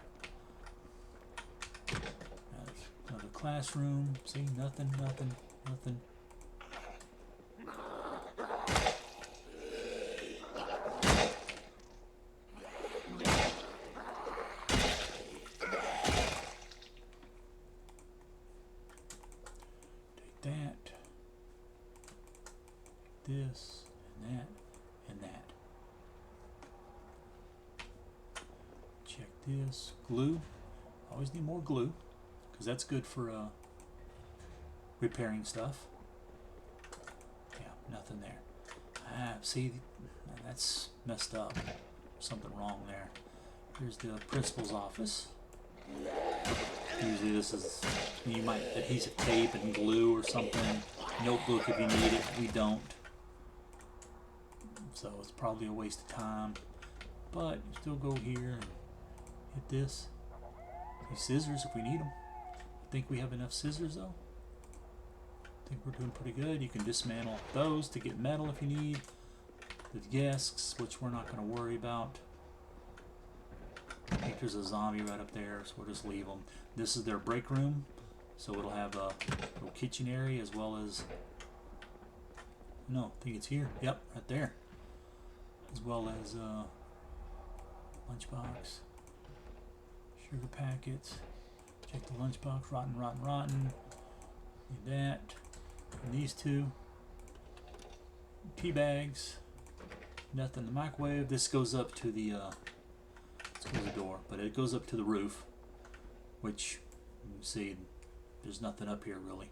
Another classroom. See, nothing. This and that and that. Check this. Glue. Always need more glue because that's good for repairing stuff. Yeah, nothing there. See, that's messed up. Something wrong there. Here's the principal's office. Usually this is, you might adhesive tape and glue or something. Notebook if you need it. We don't. So it's probably a waste of time, but you still go here and hit this. These scissors if we need them. I think we have enough scissors though. I think we're doing pretty good. You can dismantle those to get metal if you need. The desks, which we're not going to worry about. I think there's a zombie right up there, so we'll just leave them. This is their break room, so it'll have a little kitchen area as well as, no, I think it's here. Yep, right there. As well as lunchbox, sugar packets. Check the lunchbox. Rotten. Need that. And these two. Tea bags. Nothing in the microwave. This goes up to the let's close the door, but it goes up to the roof, which you can see there's nothing up here really.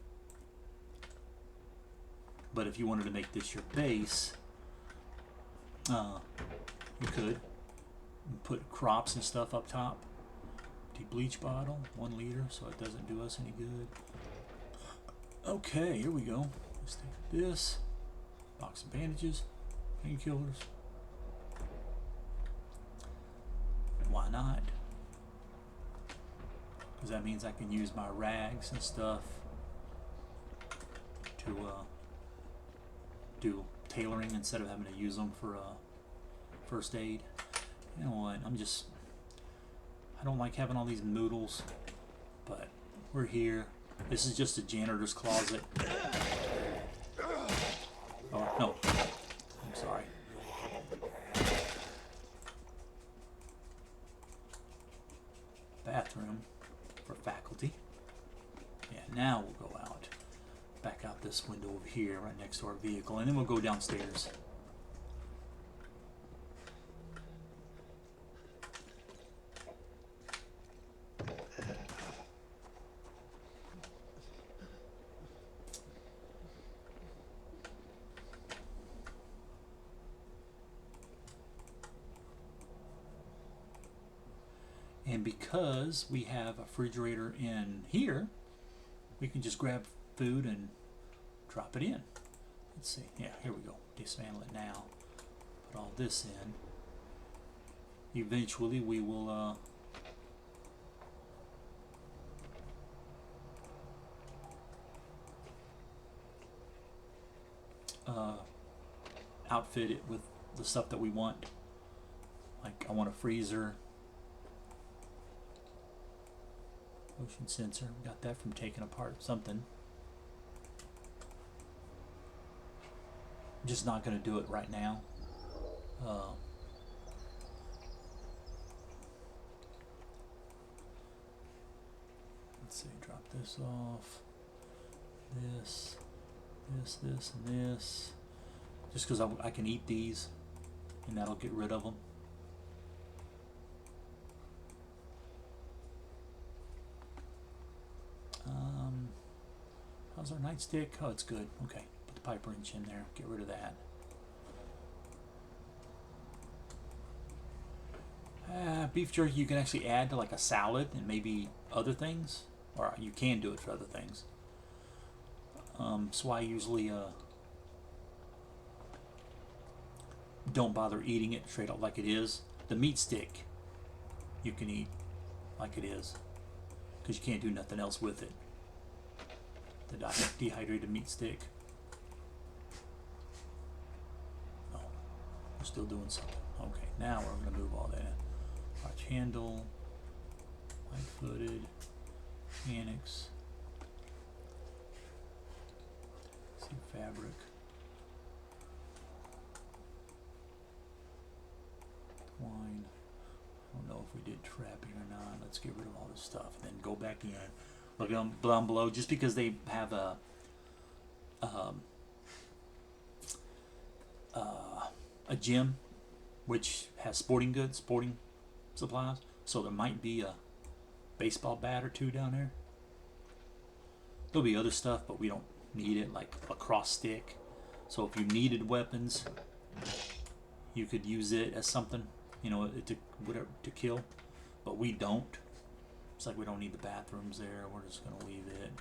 But if you wanted to make this your base, you could put crops and stuff up top. Empty bleach bottle, 1 liter, so it doesn't do us any good. Okay, here we go. Let's take this box of bandages, painkillers. Why not? Because that means I can use my rags and stuff to do tailoring instead of having to use them for first aid. You know what? I don't like having all these noodles, but we're here. This is just a janitor's closet. Oh, no. I'm sorry. Bathroom for faculty. Yeah, now we'll go out. Back out this window over here, right next to our vehicle, and then we'll go downstairs. And because we have a refrigerator in here, we can just grab food and drop it in. Let's see. Yeah, here we go. Dismantle it now. Put all this in. Eventually we will outfit it with the stuff that we want. Like I want a freezer, motion sensor. Got that from taking apart something. I'm just not going to do it right now. Let's see, drop this off. This, and this. Just because I can eat these, and that'll get rid of them. How's our nightstick? Oh, it's good. Okay, put the pipe wrench in there. Get rid of that. Beef jerky you can actually add to like a salad and maybe other things, or you can do it for other things. So I usually don't bother eating it straight up like it is. The meat stick you can eat like it is because you can't do nothing else with it. The dehydrated meat stick. Oh, we're still doing something. Okay, now we're going to move all that. Watch handle, light-footed, mechanics, see fabric, twine. I don't know if we did trapping or not. Let's get rid of all this stuff and then go back in. Look down below, just because they have a gym which has sporting supplies, so there might be a baseball bat or two down there. There'll be other stuff, but we don't need it, like a lacrosse stick. So if you needed weapons, you could use it as something, you know, to kill. But we don't. It's like we don't need the bathrooms there. We're just gonna leave it.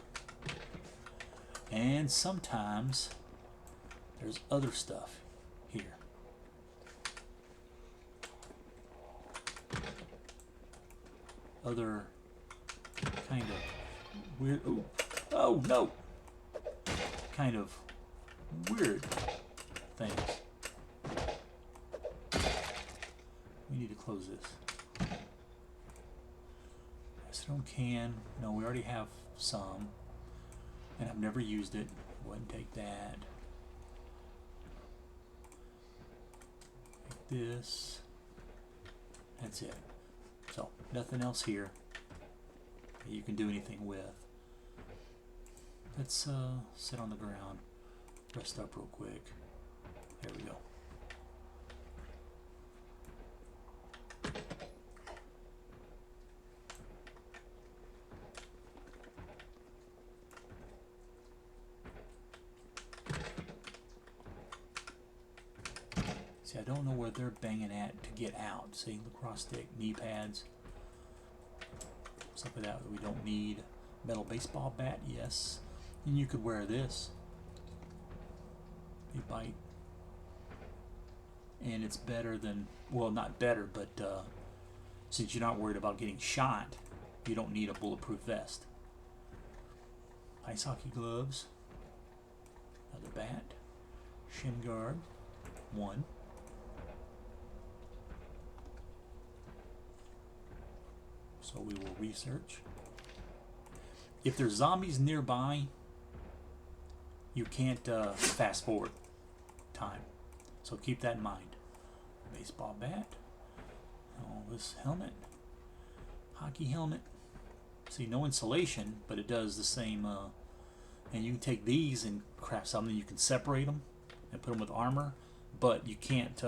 And sometimes there's other stuff here. Other kind of weird. Oh no! Kind of weird things. We need to close this. Acetone can. No, we already have some. And I've never used it. Go ahead and take that. Take this. That's it. So, nothing else here that you can do anything with. Let's sit on the ground. Rest up real quick. There we go. See, I don't know where they're banging at to get out. See, lacrosse stick, knee pads, stuff like that we don't need. Metal baseball bat, yes. And you could wear this. You bite. And it's better than, well, not better, but since you're not worried about getting shot, you don't need a bulletproof vest. Ice hockey gloves. Another bat. Shin guard. One. So we will research. If there's zombies nearby, you can't fast forward time. So keep that in mind. Baseball bat. Oh, this helmet. Hockey helmet. See, no insulation, but it does the same. And you can take these and craft something. You can separate them and put them with armor, but you can't.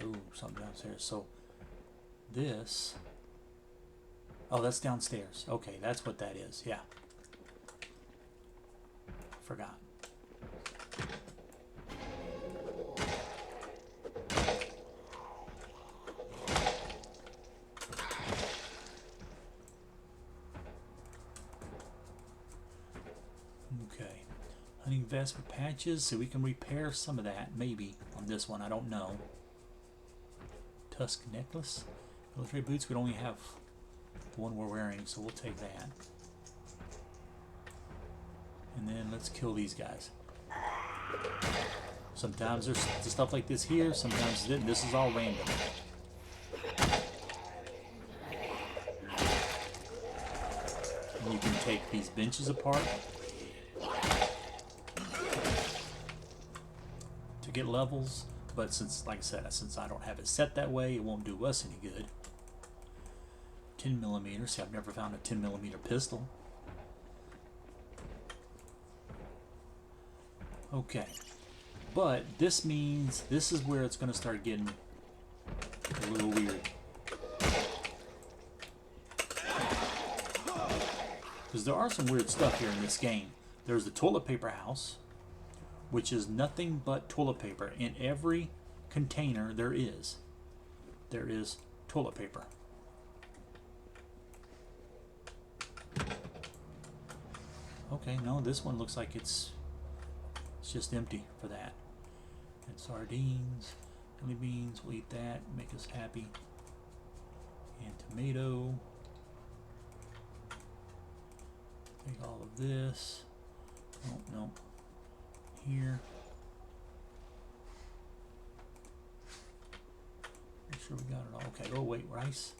Ooh, something downstairs. So this. Oh, that's downstairs. Okay, that's what that is. Yeah. Forgot. Okay. Hunting vest with patches, so we can repair some of that, maybe, on this one. I don't know. Tusk necklace. Military boots, we only have The one we're wearing, so we'll take that. And then let's kill these guys. Sometimes there's stuff like this here, sometimes this is all random. And you can take these benches apart to get levels, but since, like I said, since I don't have it set that way, it won't do us any good. 10mm. See, I've never found a 10mm pistol. Okay, but this means this is where it's going to start getting a little weird. Because there are some weird stuff here in this game. There's the toilet paper house, which is nothing but toilet paper. In every container there is toilet paper. Okay, no, this one looks like it's just empty for that. And sardines, honey beans, we'll eat that, make us happy. And tomato. Take all of this. Oh, no. Here. Make sure we got it all. Okay, oh wait, rice.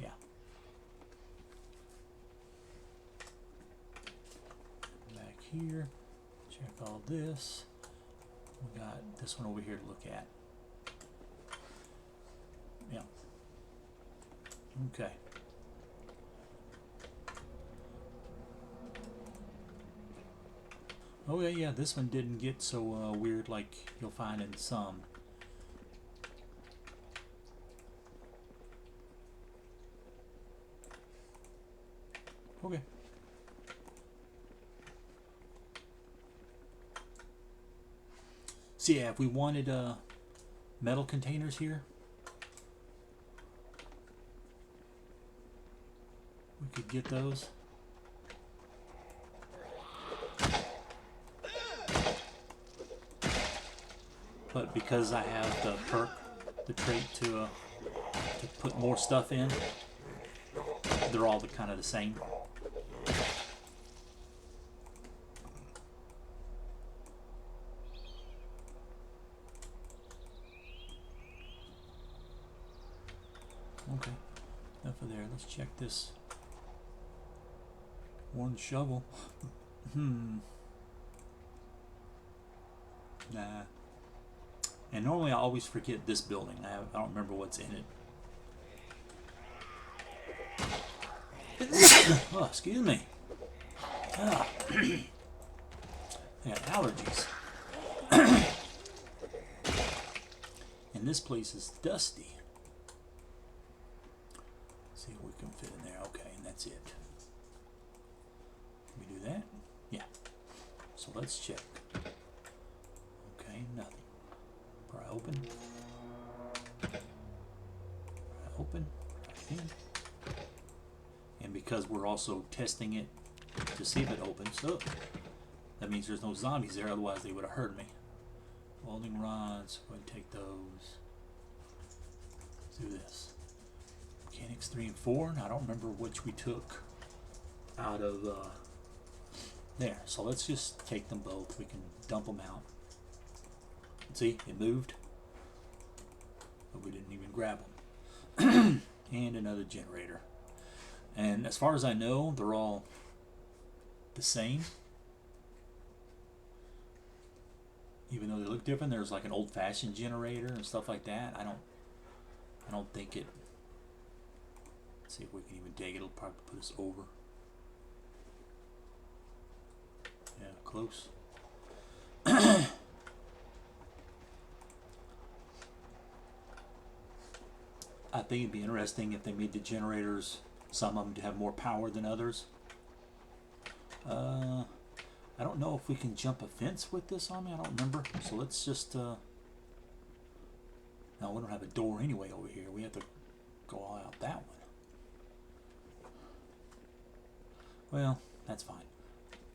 Yeah. Back here. Check all this. We got this one over here to look at. Yeah. Okay. Oh yeah, this one didn't get so weird like you'll find in some. Okay. So yeah, if we wanted metal containers here, we could get those. But because I have the perk, the trait to put more stuff in, they're all kind of the same. Okay, enough of there. Let's check this one shovel. Nah. And normally I always forget this building. I don't remember what's in it. Oh, excuse me. Ah. I got allergies. And this place is dusty. Let's see if we can fit in there. Okay, and that's it. Can we do that? Yeah. So let's check. Okay, nothing. Pry open. Pry open. Pry in. And because we're also testing it to see if it opens, oh, that means there's no zombies there, otherwise they would have heard me. Welding rods, go ahead and take those. Let's do this. Mechanics 3 and 4, and I don't remember which we took out of there. So let's just take them both. We can dump them out. See, it moved, but we didn't even grab them. And another generator. And as far as I know, they're all the same. Even though they look different, there's like an old-fashioned generator and stuff like that. I don't think it. Let's see if we can even dig it. It'll probably put us over. Yeah, close. I think it'd be interesting if they made the generators, some of them to have more power than others. I don't know if we can jump a fence with this on me. I don't remember. So let's just. No, we don't have a door anyway over here. We have to go all out that one. Well, that's fine.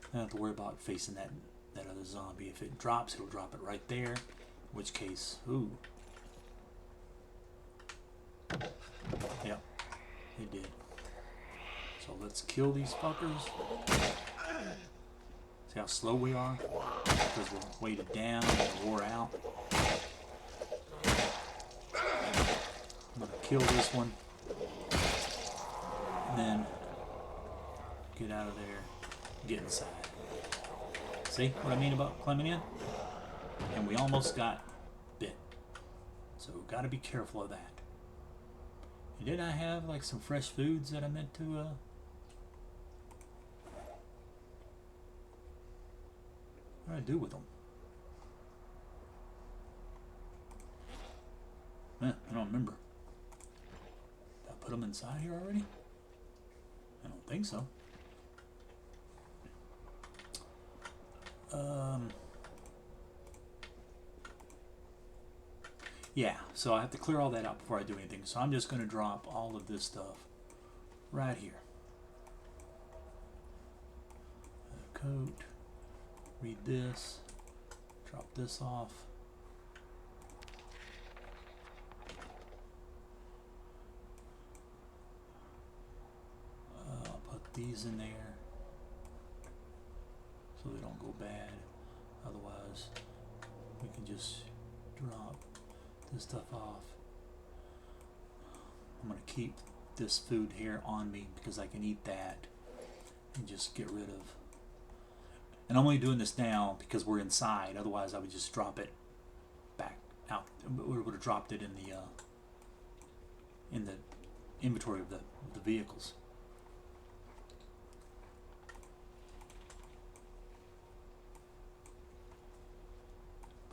I don't have to worry about facing that other zombie. If it drops, it'll drop it right there. In which case, ooh. Yep, it did. So let's kill these fuckers. See how slow we are? Because we're weighted down and wore out. I'm gonna kill this one. And then get out of there. Get inside. See what I mean about climbing in? And we almost got bit. So we've got to be careful of that. And did I have like some fresh foods that I meant to what did I do with them? I don't remember. Did I put them inside here already? I don't think so. Yeah, so I have to clear all that out before I do anything. So I'm just going to drop all of this stuff right here. Coat. Read this. Drop this off. I'll put these in there so they don't go bad. Otherwise, we can just drop this stuff off. I'm going to keep this food here on me because I can eat that and just get rid of. And I'm only doing this now because we're inside. Otherwise, I would just drop it back out. We would have dropped it in the inventory of the vehicles.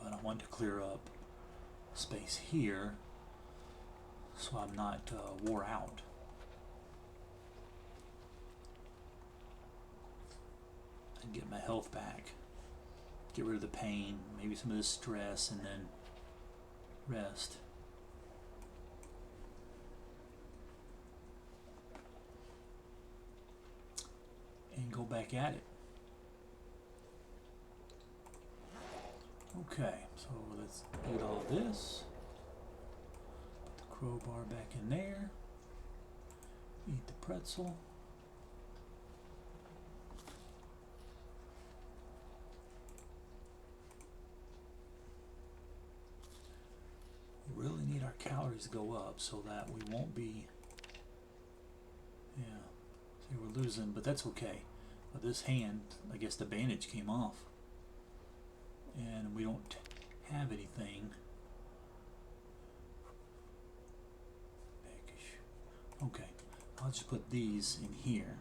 But I want to clear up space here so I'm not wore out. And get my health back, get rid of the pain, maybe some of the stress, and then rest. And go back at it. Okay, so let's eat all this. Put the crowbar back in there. Eat the pretzel. We really need our calories to go up so that we won't be, see, we're losing, but that's okay. But this hand, I guess the bandage came off. And we don't have anything. Okay, I'll just put these in here.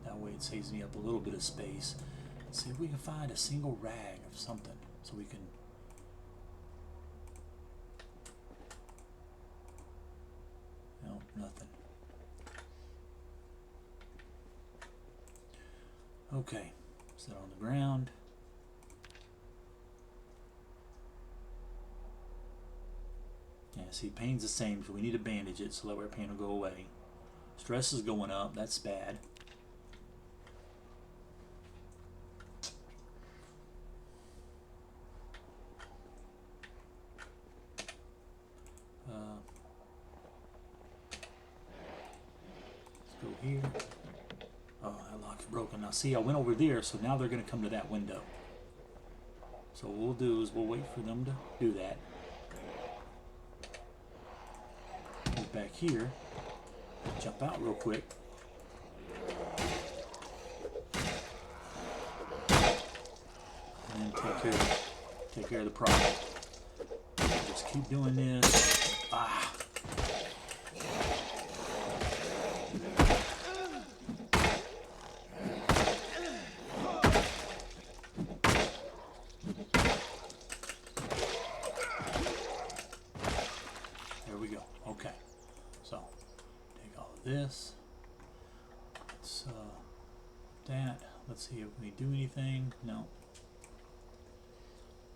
That way it saves me up a little bit of space. Let's see if we can find a single rag of something so we can. No, nothing. Okay, set on the ground. Yeah, see, pain's the same, so we need to bandage it so that our pain will go away. Stress is going up, that's bad. Let's go here. Oh, that lock's broken. Now see, I went over there, so now they're going to come to that window. So what we'll do is we'll wait for them to do that. Back here, jump out real quick, and then take care of the problem. Just keep doing this. Ah. There we go. Okay. So, take all of this. Let's that. Let's see if we do anything. No.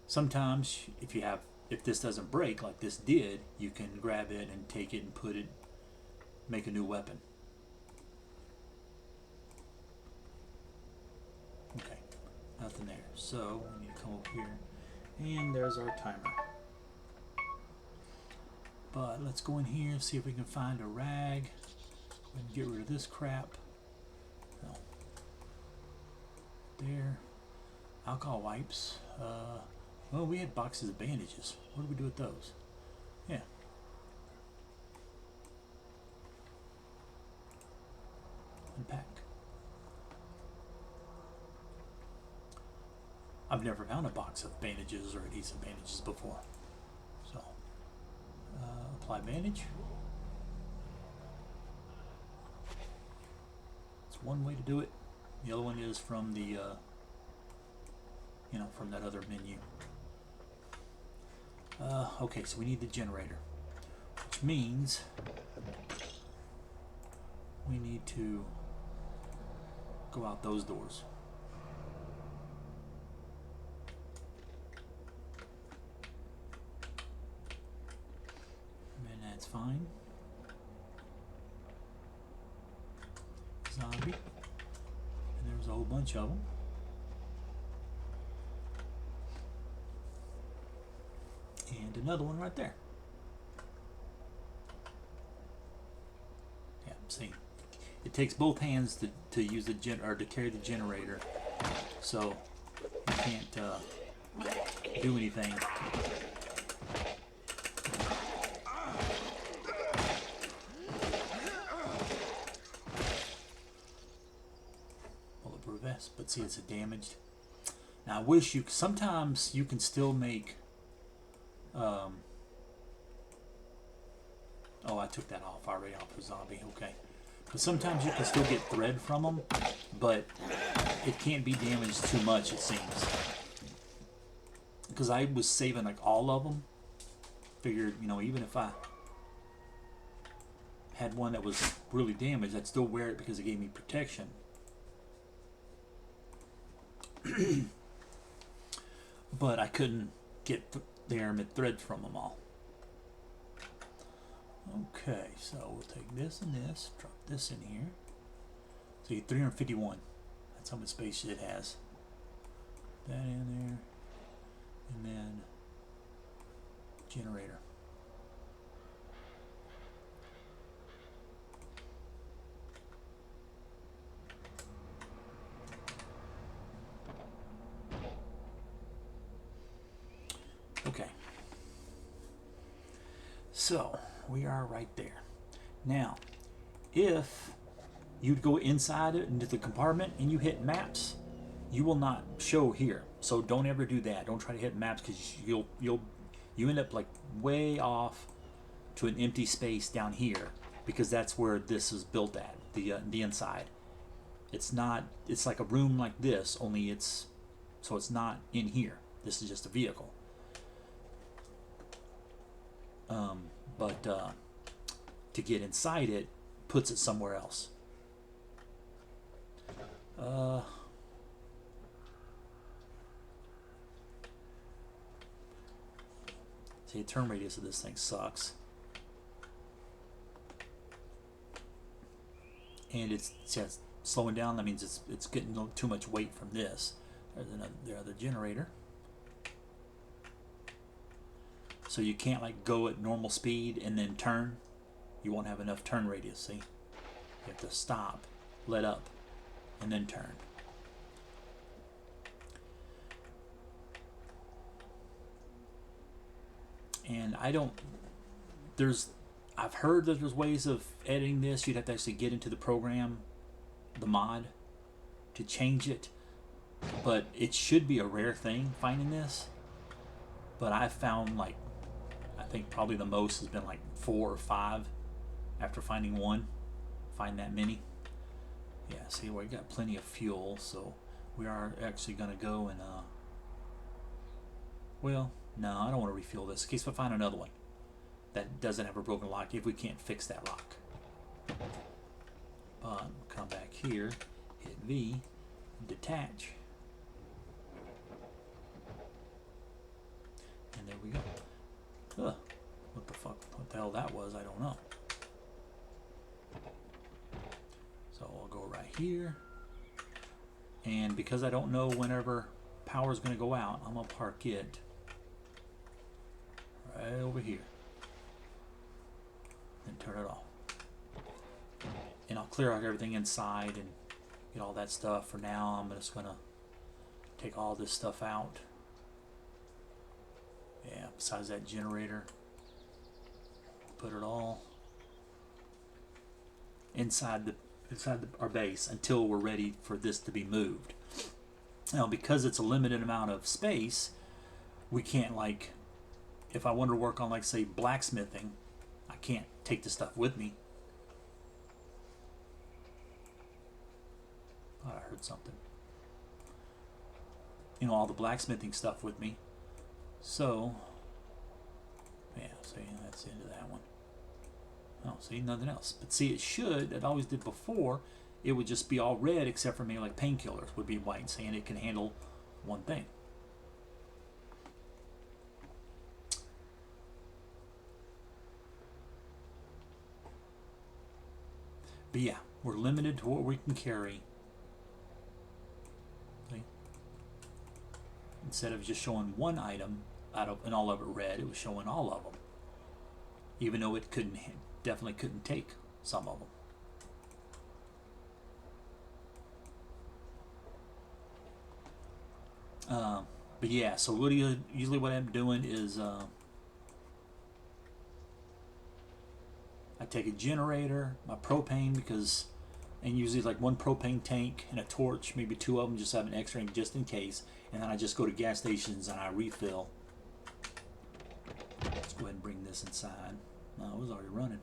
Sometimes, if this doesn't break like this did, you can grab it and take it and put it, make a new weapon. Okay, nothing there. So we need to come up here, and there's our timer. But let's go in here and see if we can find a rag and get rid of this crap. there. Alcohol wipes. Well, we had boxes of bandages. What do we do with those? Yeah. Unpack. I've never found a box of bandages or adhesive bandages before. So, apply bandage. It's one way to do it. The other one is from the, from that other menu. Okay, so we need the generator, which means we need to go out those doors. And that's fine. Zombie. And there's a whole bunch of them. And another one right there. Yeah, see. It takes both hands to use the to carry the generator, so you can't do anything. Bulletproof vest, but see, it's damaged. Now I wish you. Sometimes you can still make. Oh, I took that off already off the zombie. Okay. But sometimes you can still get thread from them, but it can't be damaged too much, it seems. Because I was saving like all of them. Figured, even if I had one that was really damaged, I'd still wear it because it gave me protection. But I couldn't get the aramid thread from them all. Okay, so we'll take this and this, drop this in here. So you get 351. That's how much space it has. That in there, and then generator. Okay. So we are right there. Now, if you'd go inside it into the compartment and you hit maps, you will not show here. So don't ever do that. Don't try to hit maps because you end up like way off to an empty space down here because that's where this is built at, the inside. It's not. It's like a room like this, only it's not in here. This is just a vehicle. But to get inside it puts it somewhere else. See, the turn radius of this thing sucks. And it's slowing down. That means it's getting too much weight from this. There's the other generator. So you can't like go at normal speed and then turn. You won't have enough turn radius, see? You have to stop, let up, and then turn. And I've heard that there's ways of editing this. You'd have to actually get into the program, the mod, to change it. But it should be a rare thing finding this. But I've found I think probably the most has been like 4 or 5 after finding one. Find that many. Yeah, see, we got plenty of fuel, so we are actually going to go and well, no, I don't want to refuel this in case we find another one that doesn't have a broken lock if we can't fix that lock. But come back here, hit V, detach, and there we go. What the fuck? What the hell that was? I don't know. So I'll go right here, and because I don't know whenever power is going to go out, I'm gonna park it right over here and turn it off. And I'll clear out everything inside and get all that stuff. For now, I'm just gonna Take all this stuff out. Yeah, besides that generator. Put it all inside our base until we're ready for this to be moved. Now, because it's a limited amount of space, we can't, like, if I want to work on, like, say, blacksmithing, I can't take the stuff with me. Oh, I heard something. You know, all the blacksmithing stuff with me. So, yeah, see, that's the end of that one. Oh, see, nothing else. But see, it always did before, it would just be all red except for maybe like painkillers would be white, saying it can handle one thing. But yeah, we're limited to what we can carry. See? Instead of just showing one item out of and all of it red, it was showing all of them. Even though it definitely couldn't take some of them. But yeah, so usually what I'm doing is I take a generator, my propane, and usually like one propane tank and a torch, maybe two of them, just have an extra just in case, and then I just go to gas stations and I refill. Let's go ahead and bring this inside. No, it was already running.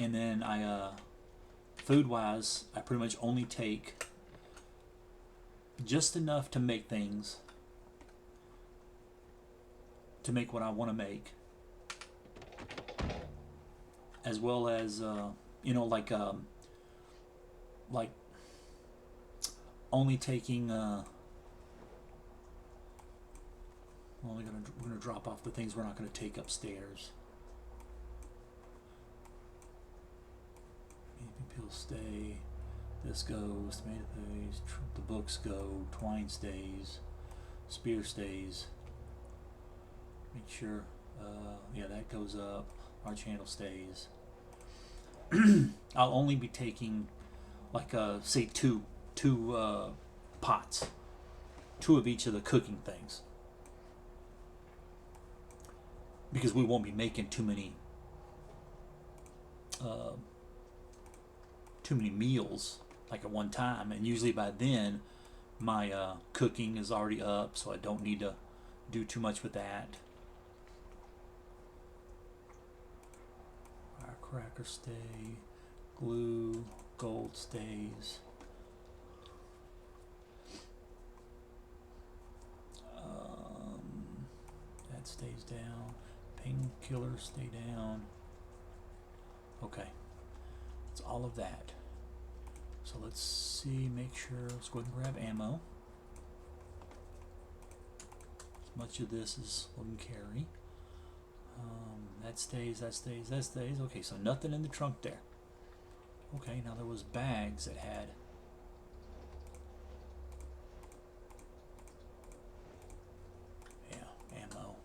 And then food-wise, I pretty much only take just enough to make things, to make what I want to make, as well as you know, like only taking we're gonna drop off the things we're not gonna take upstairs. Pills stay. This goes. Tomato stays. The books go. Twine stays. Spear stays. Make sure. Yeah, that goes up. Our channel stays. I'll only be taking, like, say two pots. Two of each of the cooking things. Because we won't be making too many meals like at one time, and usually by then my cooking is already up, so I don't need to do too much with that. Firecracker stay, glue, gold stays. That stays down. Painkillers stay down. Okay, it's all of that. So let's see, make sure, let's go ahead and grab ammo. As much of this as we can carry. That stays, that stays, that stays. Okay, so nothing in the trunk there. Okay, now there was bags that had ammo.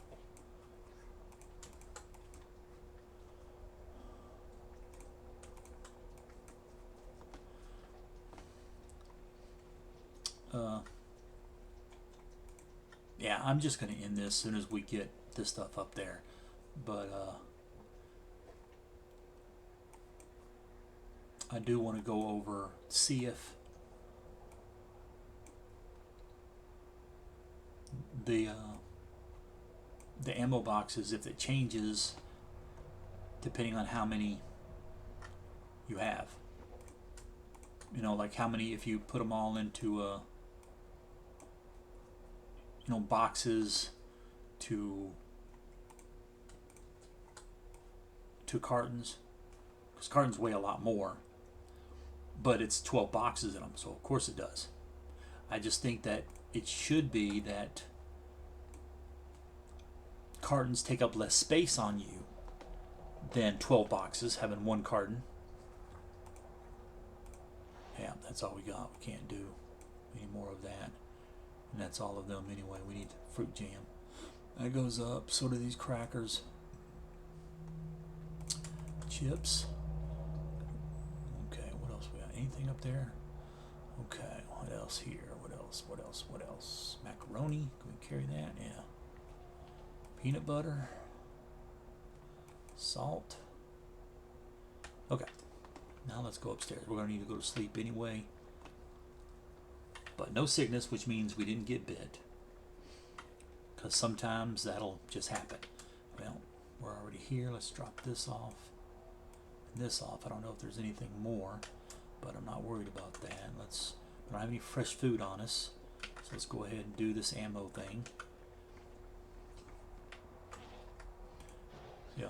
Yeah, I'm just going to end this as soon as we get this stuff up there. But I do want to go over, see if the ammo boxes, if it changes depending on how many you have. You know, like how many, if you put them all into you know, boxes to cartons, because cartons weigh a lot more, but it's 12 boxes in them, so of course it does. I just think that it should be that cartons take up less space on you than 12 boxes having one carton. Yeah, that's all we got. We can't do any more of that. And that's all of them anyway. We need fruit jam. That goes up. So do these crackers. chips. Okay, what else we got? Anything up there? Okay, what else here? What else? What else? What else? Macaroni. Can we carry that? Yeah. Peanut butter. Salt. Okay. Now let's go upstairs. We're going to need to go to sleep anyway. But no sickness, which means we didn't get bit. Because sometimes that'll just happen. Well, we're already here. Let's drop this off. And this off. I don't know if there's anything more, but I'm not worried about that. We don't have any fresh food on us. So let's go ahead and do this ammo thing. Yeah,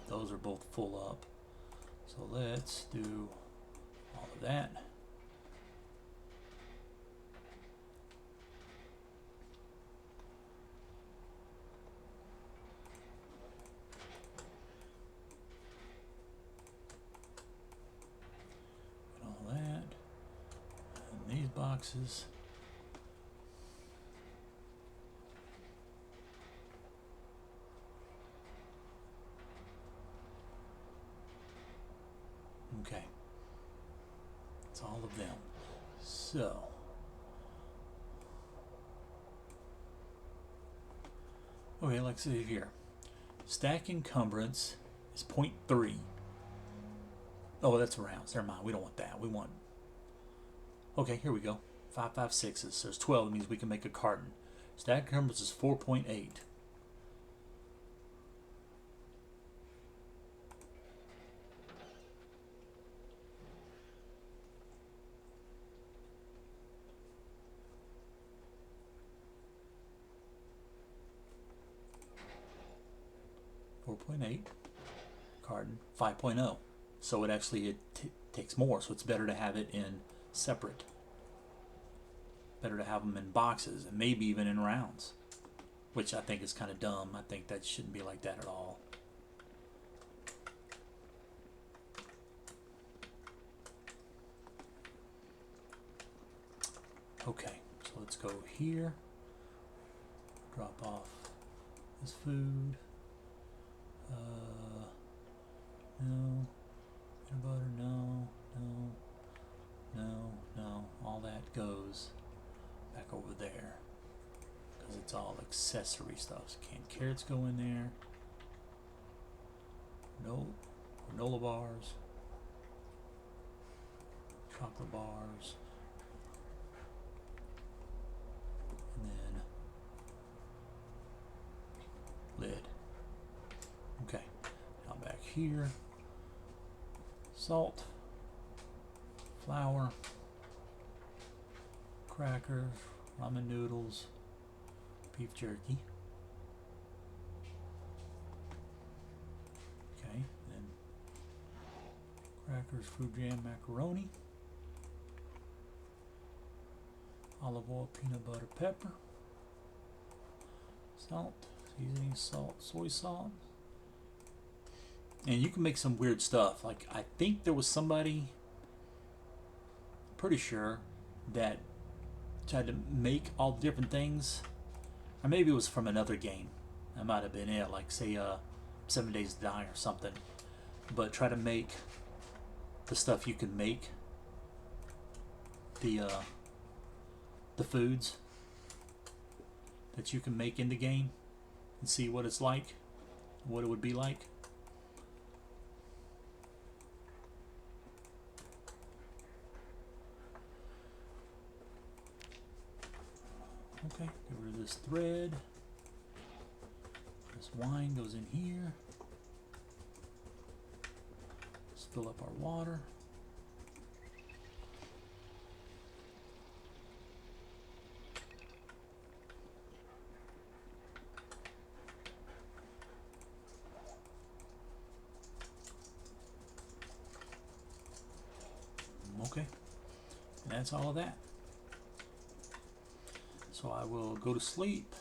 those are both full up. So let's do all of that. And all that. And these boxes. Okay, it's all of them. So, okay, let's see here. Stack encumbrance is 0.3. Oh, that's rounds. Never mind. We don't want that. We want. Okay, here we go. 5, 5, 6s. So there's 12. That means we can make a carton. Stack encumbrance is 4.8. Carton 5.0, so it actually takes more, so it's better to have it in separate, better to have them in boxes and maybe even in rounds, which I think is kind of dumb. I think that shouldn't be like that at all. Okay, so let's go here, drop off this food. No. Peanut butter, no. All that goes back over there. Because it's all accessory stuff. So canned carrots go in there. No. Granola bars. Chocolate bars. And then lid. Okay. Now back here. Salt, flour, crackers, ramen noodles, beef jerky. Okay, then crackers, fruit jam, macaroni, olive oil, peanut butter, pepper, salt, seasoning, salt, soy sauce. And you can make some weird stuff. Like, I think there was somebody, pretty sure, that tried to make all different things. Or maybe it was from another game. That might have been it. Like, say, 7 Days to Die or something. But try to make the stuff you can make. The foods that you can make in the game. And see what it's like. What it would be like. Okay, get rid of this thread. This wine goes in here. Let's fill up our water. Okay, and that's all of that. So I will go to sleep,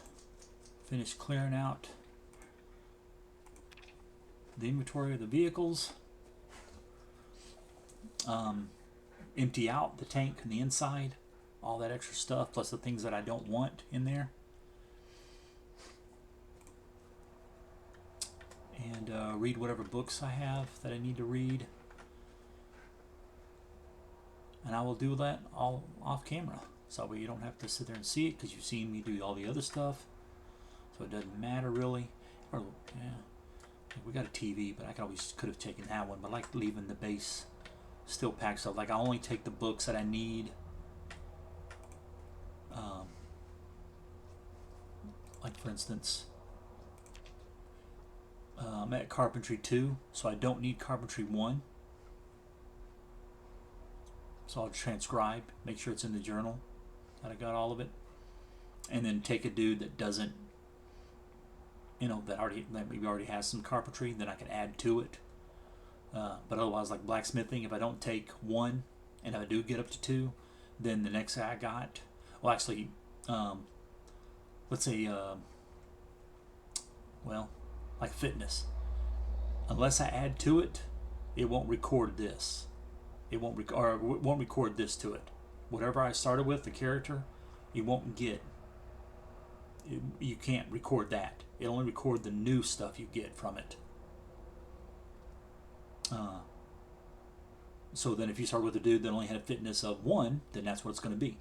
finish clearing out the inventory of the vehicles, empty out the tank and the inside, all that extra stuff, plus the things that I don't want in there. and read whatever books I have that I need to read. And I will do that all off camera. So you don't have to sit there and see it because you've seen me do all the other stuff. So it doesn't matter really. Or, yeah, we got a TV, but I could have taken that one. But I like leaving the base still packed stuff. Like I only take the books that I need. Like for instance, I'm at Carpentry 2, so I don't need Carpentry 1. So I'll transcribe, make sure it's in the journal that I got all of it, and then take a dude that doesn't, that maybe already has some carpentry, then I can add to it. But otherwise, like blacksmithing, if I don't take 1 and if I do get up to 2, then the next guy I got, well, actually, let's say, like fitness. Unless I add to it, it won't record this. It won't record this to it. Whatever I started with, the character, you won't get. You can't record that. It'll only record the new stuff you get from it. So then if you start with a dude that only had a fitness of 1, then that's what it's going to be.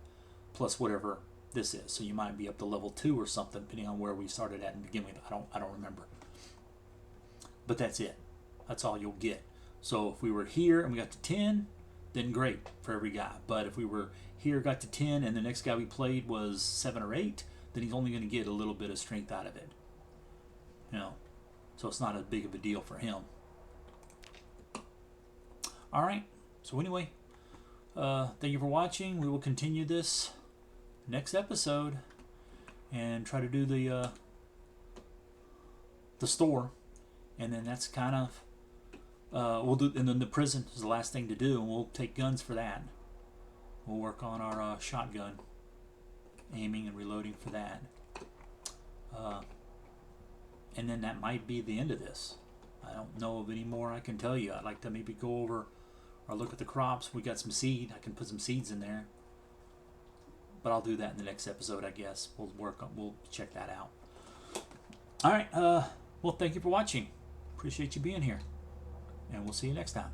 Plus whatever this is. So you might be up to level 2 or something, depending on where we started at in the beginning. I don't remember. But that's it. That's all you'll get. So if we were here and we got to 10, then great for every guy. But if we were here, got to 10, and the next guy we played was 7 or 8, then he's only going to get a little bit of strength out of it. So it's not as big of a deal for him. All right. So anyway, thank you for watching. We will continue this next episode and try to do the store, and then that's kind of we'll do, and then the prison is the last thing to do, and we'll take guns for that. We'll work on our shotgun aiming and reloading for that, and then that might be the end of this. I don't know of any more I can tell you. I'd like to maybe go over or look at the crops. We got some seed. I can put some seeds in there, but I'll do that in the next episode, I guess. We'll check that out. All right. Well, thank you for watching. Appreciate you being here, and we'll see you next time.